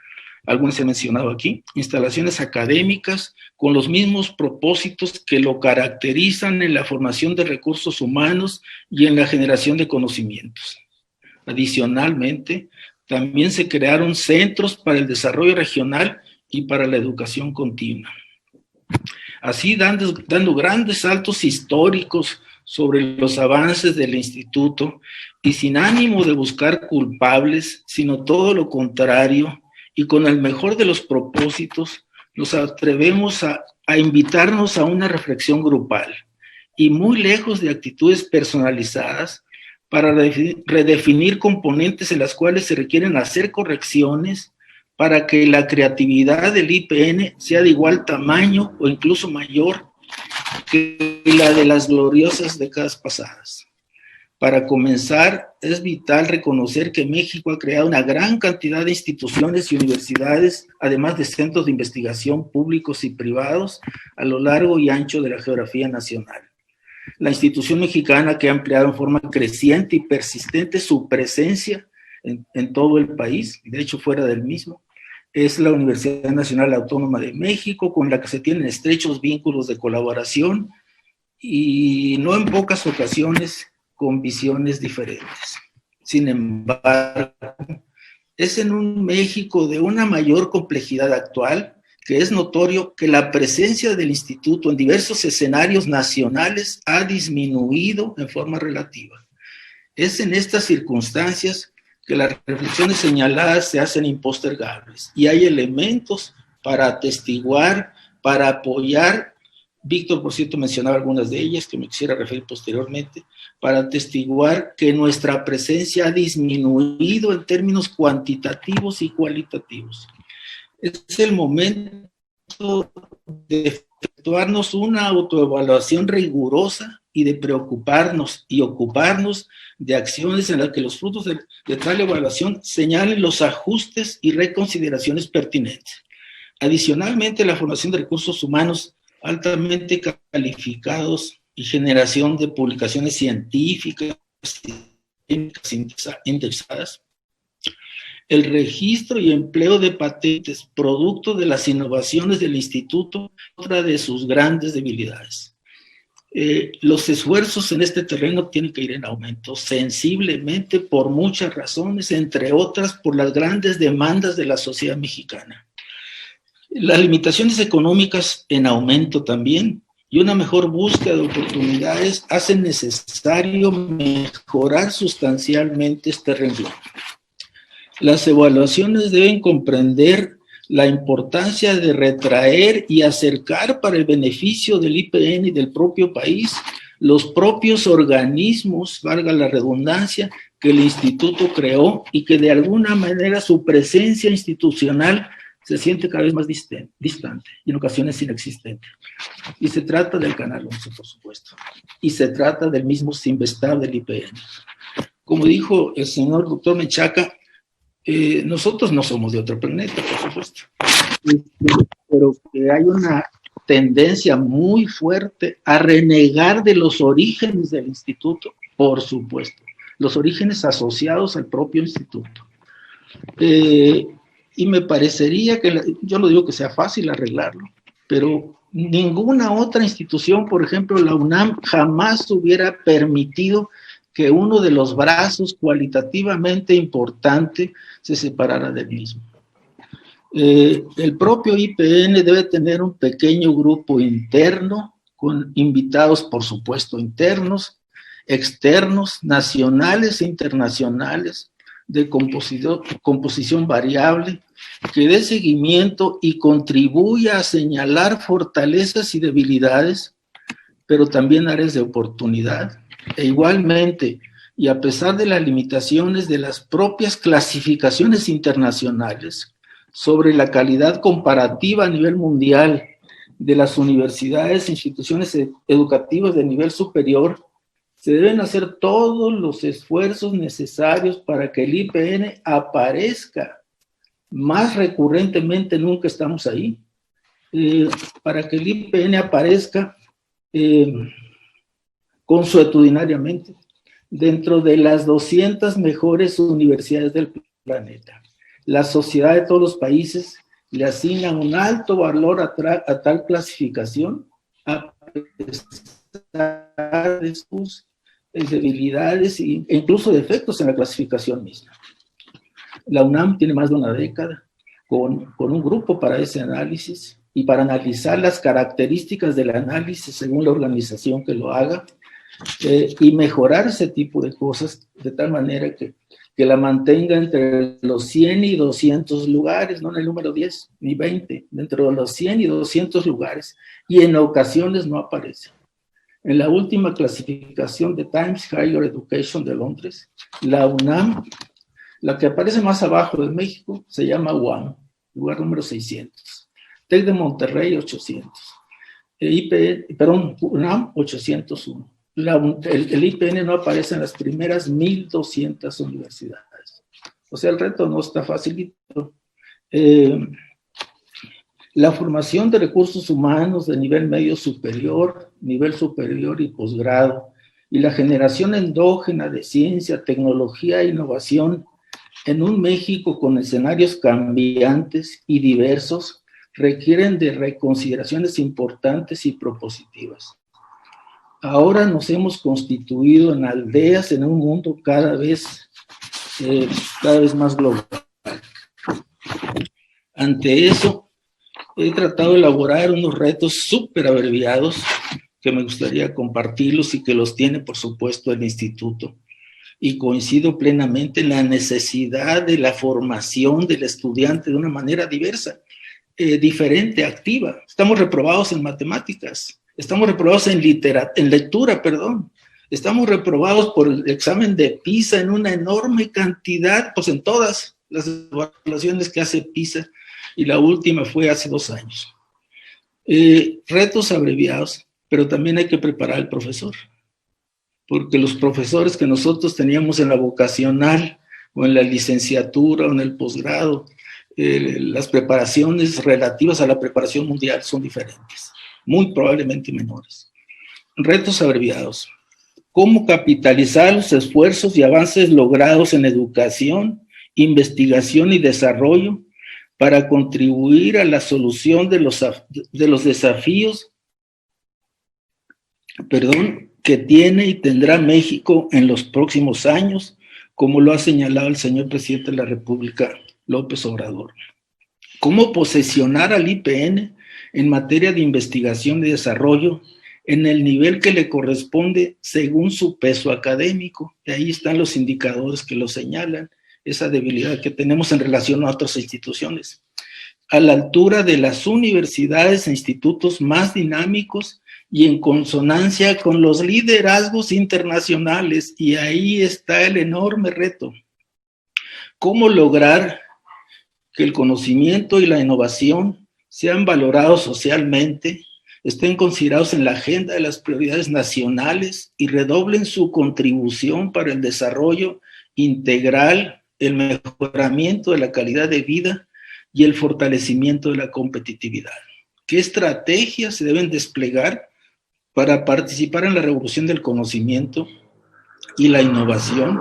algunos se han mencionado aquí, instalaciones académicas con los mismos propósitos que lo caracterizan en la formación de recursos humanos y en la generación de conocimientos. Adicionalmente, también se crearon centros para el desarrollo regional y para la educación continua. Así, dando grandes saltos históricos sobre los avances del instituto y sin ánimo de buscar culpables, sino todo lo contrario, y con el mejor de los propósitos, nos atrevemos a invitarnos a una reflexión grupal y muy lejos de actitudes personalizadas para redefinir componentes en las cuales se requieren hacer correcciones para que la creatividad del IPN sea de igual tamaño o incluso mayor que la de las gloriosas décadas pasadas. Para comenzar, es vital reconocer que México ha creado una gran cantidad de instituciones y universidades, además de centros de investigación públicos y privados, a lo largo y ancho de la geografía nacional. La institución mexicana, que ha ampliado en forma creciente y persistente su presencia en todo el país, de hecho fuera del mismo, es la Universidad Nacional Autónoma de México, con la que se tienen estrechos vínculos de colaboración y no en pocas ocasiones con visiones diferentes. Sin embargo, es en un México de una mayor complejidad actual que es notorio que la presencia del instituto en diversos escenarios nacionales ha disminuido en forma relativa. Es en estas circunstancias que las reflexiones señaladas se hacen impostergables y hay elementos para atestiguar, para apoyar. Víctor, por cierto, mencionaba algunas de ellas que me quisiera referir posteriormente, para atestiguar que nuestra presencia ha disminuido en términos cuantitativos y cualitativos. Es el momento de efectuarnos una autoevaluación rigurosa y de preocuparnos y ocuparnos de acciones en las que los frutos de tal evaluación señalen los ajustes y reconsideraciones pertinentes. Adicionalmente, la formación de recursos humanos altamente calificados y generación de publicaciones científicas indexadas, el registro y empleo de patentes producto de las innovaciones del instituto, otra de sus grandes debilidades. Los esfuerzos en este terreno tienen que ir en aumento sensiblemente por muchas razones, entre otras por las grandes demandas de la sociedad mexicana. Las limitaciones económicas en aumento también y una mejor búsqueda de oportunidades hacen necesario mejorar sustancialmente este renglón. Las evaluaciones deben comprender la importancia de retraer y acercar para el beneficio del IPN y del propio país los propios organismos, valga la redundancia, que el instituto creó y que de alguna manera su presencia institucional se siente cada vez más distante y en ocasiones inexistente. Y se trata del Canal 11, por supuesto, y se trata del mismo Sinvestab del IPN. Como dijo el señor doctor Menchaca, nosotros no somos de otro planeta, por supuesto, pero que hay una tendencia muy fuerte a renegar de los orígenes del instituto, por supuesto, los orígenes asociados al propio instituto. Y me parecería que, yo no digo que sea fácil arreglarlo, pero ninguna otra institución, por ejemplo la UNAM, jamás hubiera permitido que uno de los brazos cualitativamente importante se separara del mismo. El propio IPN debe tener un pequeño grupo interno, con invitados, por supuesto, internos, externos, nacionales e internacionales, de composición variable, que dé seguimiento y contribuya a señalar fortalezas y debilidades, pero también áreas de oportunidad. E igualmente, y a pesar de las limitaciones de las propias clasificaciones internacionales sobre la calidad comparativa a nivel mundial de las universidades e instituciones educativas de nivel superior, se deben hacer todos los esfuerzos necesarios para que el IPN aparezca más recurrentemente, nunca estamos ahí, para que el IPN aparezca consuetudinariamente dentro de las 200 mejores universidades del planeta. La sociedad de todos los países le asigna un alto valor a tal clasificación, a pesar de sus debilidades e incluso defectos en la clasificación misma. La UNAM tiene más de una década con un grupo para ese análisis y para analizar las características del análisis según la organización que lo haga, y mejorar ese tipo de cosas de tal manera que la mantenga entre los 100 y 200 lugares, no en el número 10 ni 20, dentro de los 100 y 200 lugares, y en ocasiones no aparece. En la última clasificación de Times Higher Education de Londres, la UNAM, la que aparece más abajo de México, se llama UAM, lugar número 600. TEC de Monterrey, 800. UNAM, 801. El IPN no aparece en las primeras 1,200 universidades. O sea, el reto no está facilito. La formación de recursos humanos de nivel medio superior, nivel superior y posgrado, y la generación endógena de ciencia, tecnología e innovación en un México con escenarios cambiantes y diversos requieren de reconsideraciones importantes y propositivas. Ahora nos hemos constituido en aldeas en un mundo cada vez más global. Ante eso, he tratado de elaborar unos retos súper abreviados que me gustaría compartirlos y que los tiene, por supuesto, el instituto. Y coincido plenamente en la necesidad de la formación del estudiante de una manera diversa, diferente, activa. Estamos reprobados en matemáticas, estamos reprobados en lectura, estamos reprobados por el examen de PISA en una enorme cantidad, pues en todas las evaluaciones que hace PISA, y la última fue hace 2 años. Retos abreviados, pero también hay que preparar al profesor, porque los profesores que nosotros teníamos en la vocacional, o en la licenciatura, o en el posgrado, las preparaciones relativas a la preparación mundial son diferentes, muy probablemente menores. Retos abreviados. ¿Cómo capitalizar los esfuerzos y avances logrados en educación, investigación y desarrollo para contribuir a la solución de los desafíos que tiene y tendrá México en los próximos años, como lo ha señalado el señor presidente de la República, López Obrador? ¿Cómo posesionar al IPN en materia de investigación y desarrollo en el nivel que le corresponde según su peso académico? Y ahí están los indicadores que lo señalan, esa debilidad que tenemos en relación a otras instituciones, a la altura de las universidades e institutos más dinámicos y en consonancia con los liderazgos internacionales. Y ahí está el enorme reto. ¿Cómo lograr que el conocimiento y la innovación sean valorados socialmente, estén considerados en la agenda de las prioridades nacionales y redoblen su contribución para el desarrollo integral, el mejoramiento de la calidad de vida y el fortalecimiento de la competitividad? ¿Qué estrategias se deben desplegar para participar en la revolución del conocimiento y la innovación,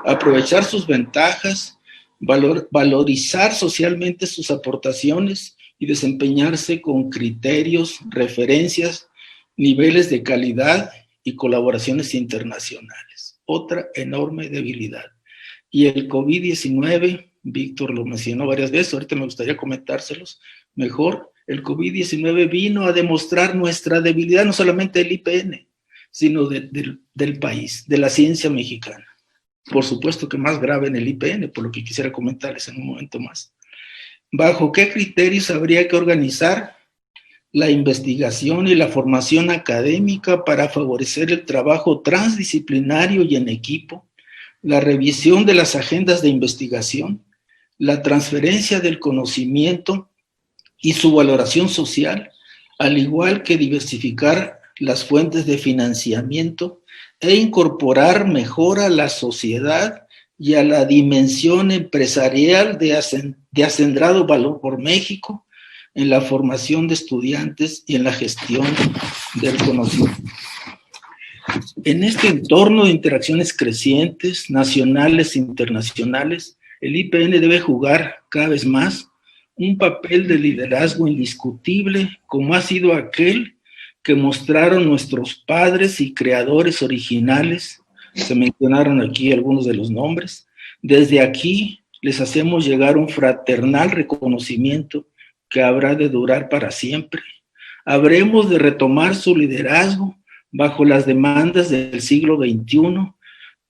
aprovechar sus ventajas, valorizar socialmente sus aportaciones y desempeñarse con criterios, referencias, niveles de calidad y colaboraciones internacionales? Otra enorme debilidad. Y el COVID-19, Víctor lo mencionó varias veces, ahorita me gustaría comentárselos mejor. El COVID-19 vino a demostrar nuestra debilidad, no solamente del IPN, sino del país, de la ciencia mexicana. Por supuesto que más grave en el IPN, por lo que quisiera comentarles en un momento más. ¿Bajo qué criterios habría que organizar la investigación y la formación académica para favorecer el trabajo transdisciplinario y en equipo, la revisión de las agendas de investigación, la transferencia del conocimiento y su valoración social, al igual que diversificar las fuentes de financiamiento e incorporar mejor a la sociedad y a la dimensión empresarial de acendrado valor por México en la formación de estudiantes y en la gestión del conocimiento? En este entorno de interacciones crecientes, nacionales e internacionales, el IPN debe jugar cada vez más un papel de liderazgo indiscutible, como ha sido aquel que mostraron nuestros padres y creadores originales. Se mencionaron aquí algunos de los nombres. Desde aquí les hacemos llegar un fraternal reconocimiento que habrá de durar para siempre. Habremos de retomar su liderazgo bajo las demandas del siglo XXI,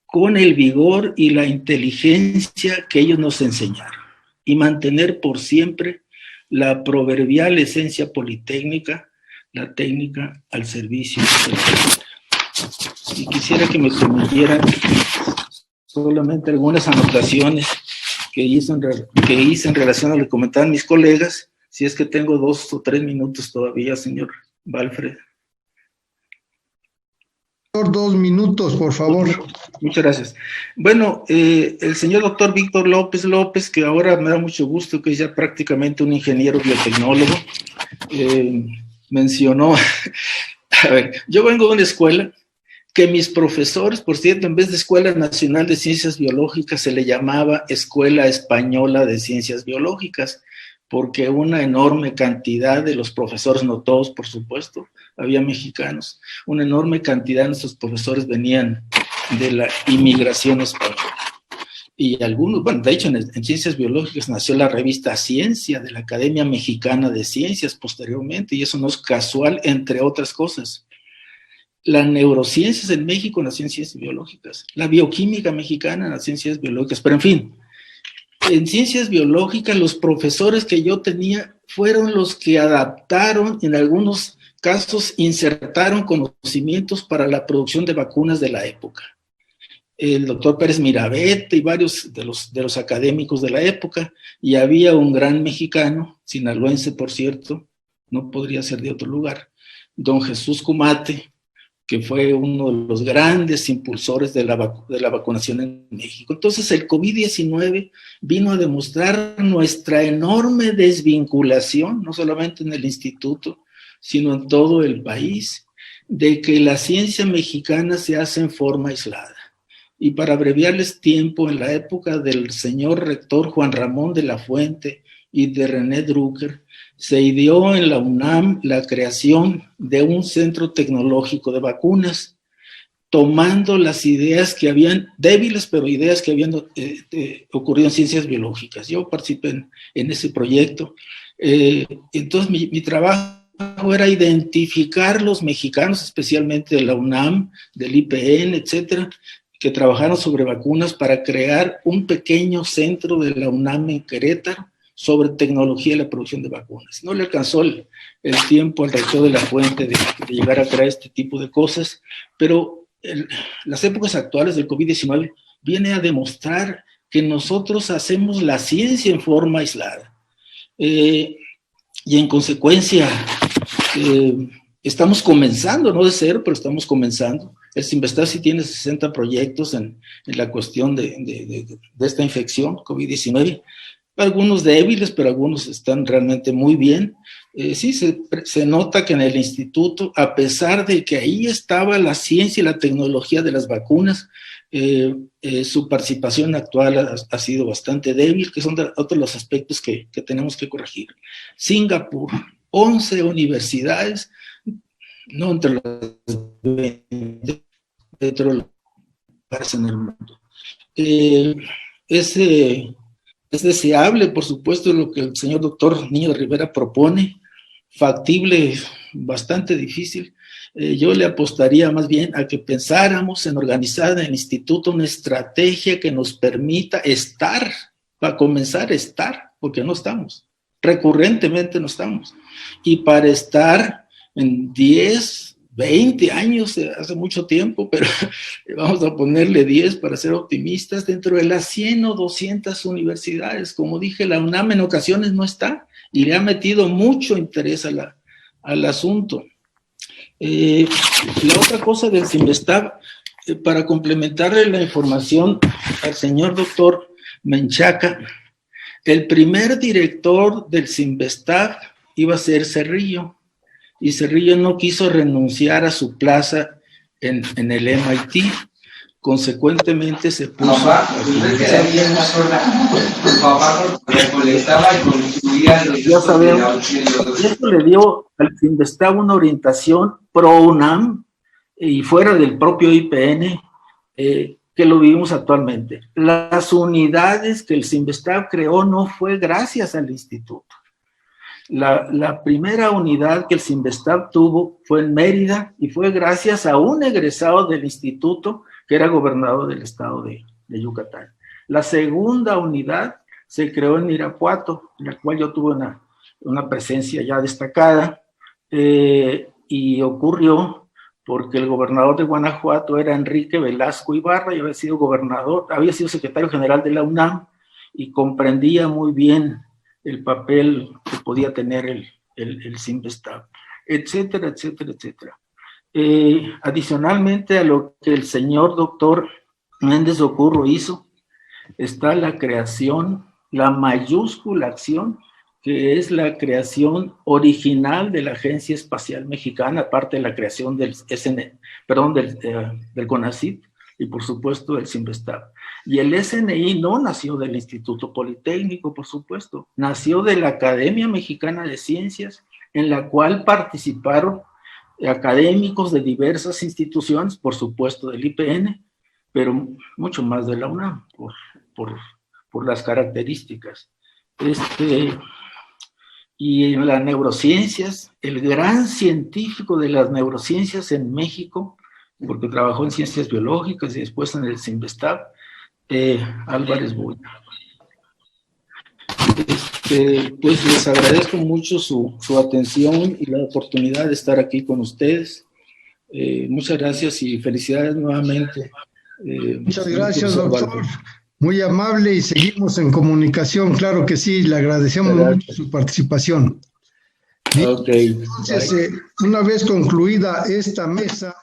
con el vigor y la inteligencia que ellos nos enseñaron, y mantener por siempre la proverbial esencia politécnica, la técnica al servicio del pueblo. Y quisiera que me permitieran solamente algunas anotaciones que hice en relación a lo que comentaban mis colegas, si es que tengo 2 o 3 minutos todavía, señor Walfred. 2 minutos, por favor. Muchas gracias. Bueno, el señor doctor Víctor López, que ahora me da mucho gusto, que es ya prácticamente un ingeniero biotecnólogo, mencionó, a ver, yo vengo de una escuela que mis profesores, por cierto, en vez de Escuela Nacional de Ciencias Biológicas, se le llamaba Escuela Española de Ciencias Biológicas, porque una enorme cantidad de los profesores, no todos por supuesto, había mexicanos, una enorme cantidad de nuestros profesores venían de la inmigración española. Y algunos, bueno, de hecho en Ciencias Biológicas nació la revista Ciencia de la Academia Mexicana de Ciencias posteriormente, y eso no es casual, entre otras cosas. Las neurociencias en México nació en Ciencias Biológicas, la bioquímica mexicana nació en Ciencias Biológicas, pero en fin, en Ciencias Biológicas los profesores que yo tenía fueron los que adaptaron, en algunos casos insertaron conocimientos para la producción de vacunas de la época. El doctor Pérez Mirabete y varios de los académicos de la época, y había un gran mexicano, sinaloense por cierto, no podría ser de otro lugar, don Jesús Cumate, que fue uno de los grandes impulsores de la vacunación en México. Entonces el COVID-19 vino a demostrar nuestra enorme desvinculación, no solamente en el instituto, sino en todo el país, de que la ciencia mexicana se hace en forma aislada. Y para abreviarles tiempo, en la época del señor rector Juan Ramón de la Fuente y de René Drucker, se ideó en la UNAM la creación de un centro tecnológico de vacunas, tomando las ideas que habían, débiles, pero ideas que habían ocurrido en ciencias biológicas. Yo participé en ese proyecto. Entonces mi trabajo era identificar los mexicanos, especialmente de la UNAM, del IPN, etcétera, que trabajaron sobre vacunas para crear un pequeño centro de la UNAM en Querétaro sobre tecnología y la producción de vacunas. No le alcanzó el tiempo al rector de la Fuente de llegar a crear este tipo de cosas, pero las épocas actuales del COVID-19 viene a demostrar que nosotros hacemos la ciencia en forma aislada. Y en consecuencia, estamos comenzando, no de cero, pero estamos comenzando. El CIMBESTAB sí tiene 60 proyectos en la cuestión de esta infección, COVID-19. Algunos débiles, pero algunos están realmente muy bien. Sí, se nota que en el instituto, a pesar de que ahí estaba la ciencia y la tecnología de las vacunas, su participación actual ha sido bastante débil, que son otros de los aspectos que tenemos que corregir. Singapur, 11 universidades, no entre las 20, dentro de los lugares en el mundo. Es deseable, por supuesto, lo que el señor doctor Niño de Rivera propone, factible, bastante difícil. Yo le apostaría más bien a que pensáramos en organizar en el instituto una estrategia que nos permita estar, para comenzar a estar, porque no estamos, recurrentemente no estamos. Y para estar en 10, 20 años, hace mucho tiempo, pero vamos a ponerle 10 para ser optimistas, dentro de las 100 o 200 universidades. Como dije, la UNAM en ocasiones no está y le ha metido mucho interés al asunto. La otra cosa del CIMBESTAB, para complementarle la información al señor doctor Menchaca, el primer director del CIMBESTAB iba a ser Cerrillo, y Cerrillo no quiso renunciar a su plaza en el MIT. Consecuentemente se puso... Ya sabemos, esto le dio al CIMBESTAB una orientación pro-UNAM y fuera del propio IPN, que lo vivimos actualmente. Las unidades que el CIMBESTAB creó no fue gracias al instituto. La primera unidad que el CIMBESTAB tuvo fue en Mérida y fue gracias a un egresado del instituto que era gobernador del estado de Yucatán. La segunda unidad se creó en Irapuato, en la cual yo tuve una presencia ya destacada, y ocurrió porque el gobernador de Guanajuato era Enrique Velasco Ibarra y había sido secretario general de la UNAM y comprendía muy bien el papel que podía tener el CIMBESTAB, etcétera, etcétera, etcétera. Adicionalmente a lo que el señor doctor Méndez Ocurro hizo, está la creación, la mayúscula acción, que es la creación original de la Agencia Espacial Mexicana, aparte de la creación del CONACYT, y por supuesto el CINVESTAB. Y el SNI no nació del Instituto Politécnico, por supuesto, nació de la Academia Mexicana de Ciencias, en la cual participaron académicos de diversas instituciones, por supuesto del IPN, pero mucho más de la UNAM, por las características. Y en las neurociencias, el gran científico de las neurociencias en México, porque trabajó en ciencias biológicas y después en el CINVESTAB, Álvarez Bulla. Pues les agradezco mucho su atención y la oportunidad de estar aquí con ustedes. Muchas gracias y felicidades nuevamente. Muchas gracias, doctor. Muy amable y seguimos en comunicación, claro que sí, le agradecemos mucho su participación. Okay. Entonces, una vez concluida esta mesa,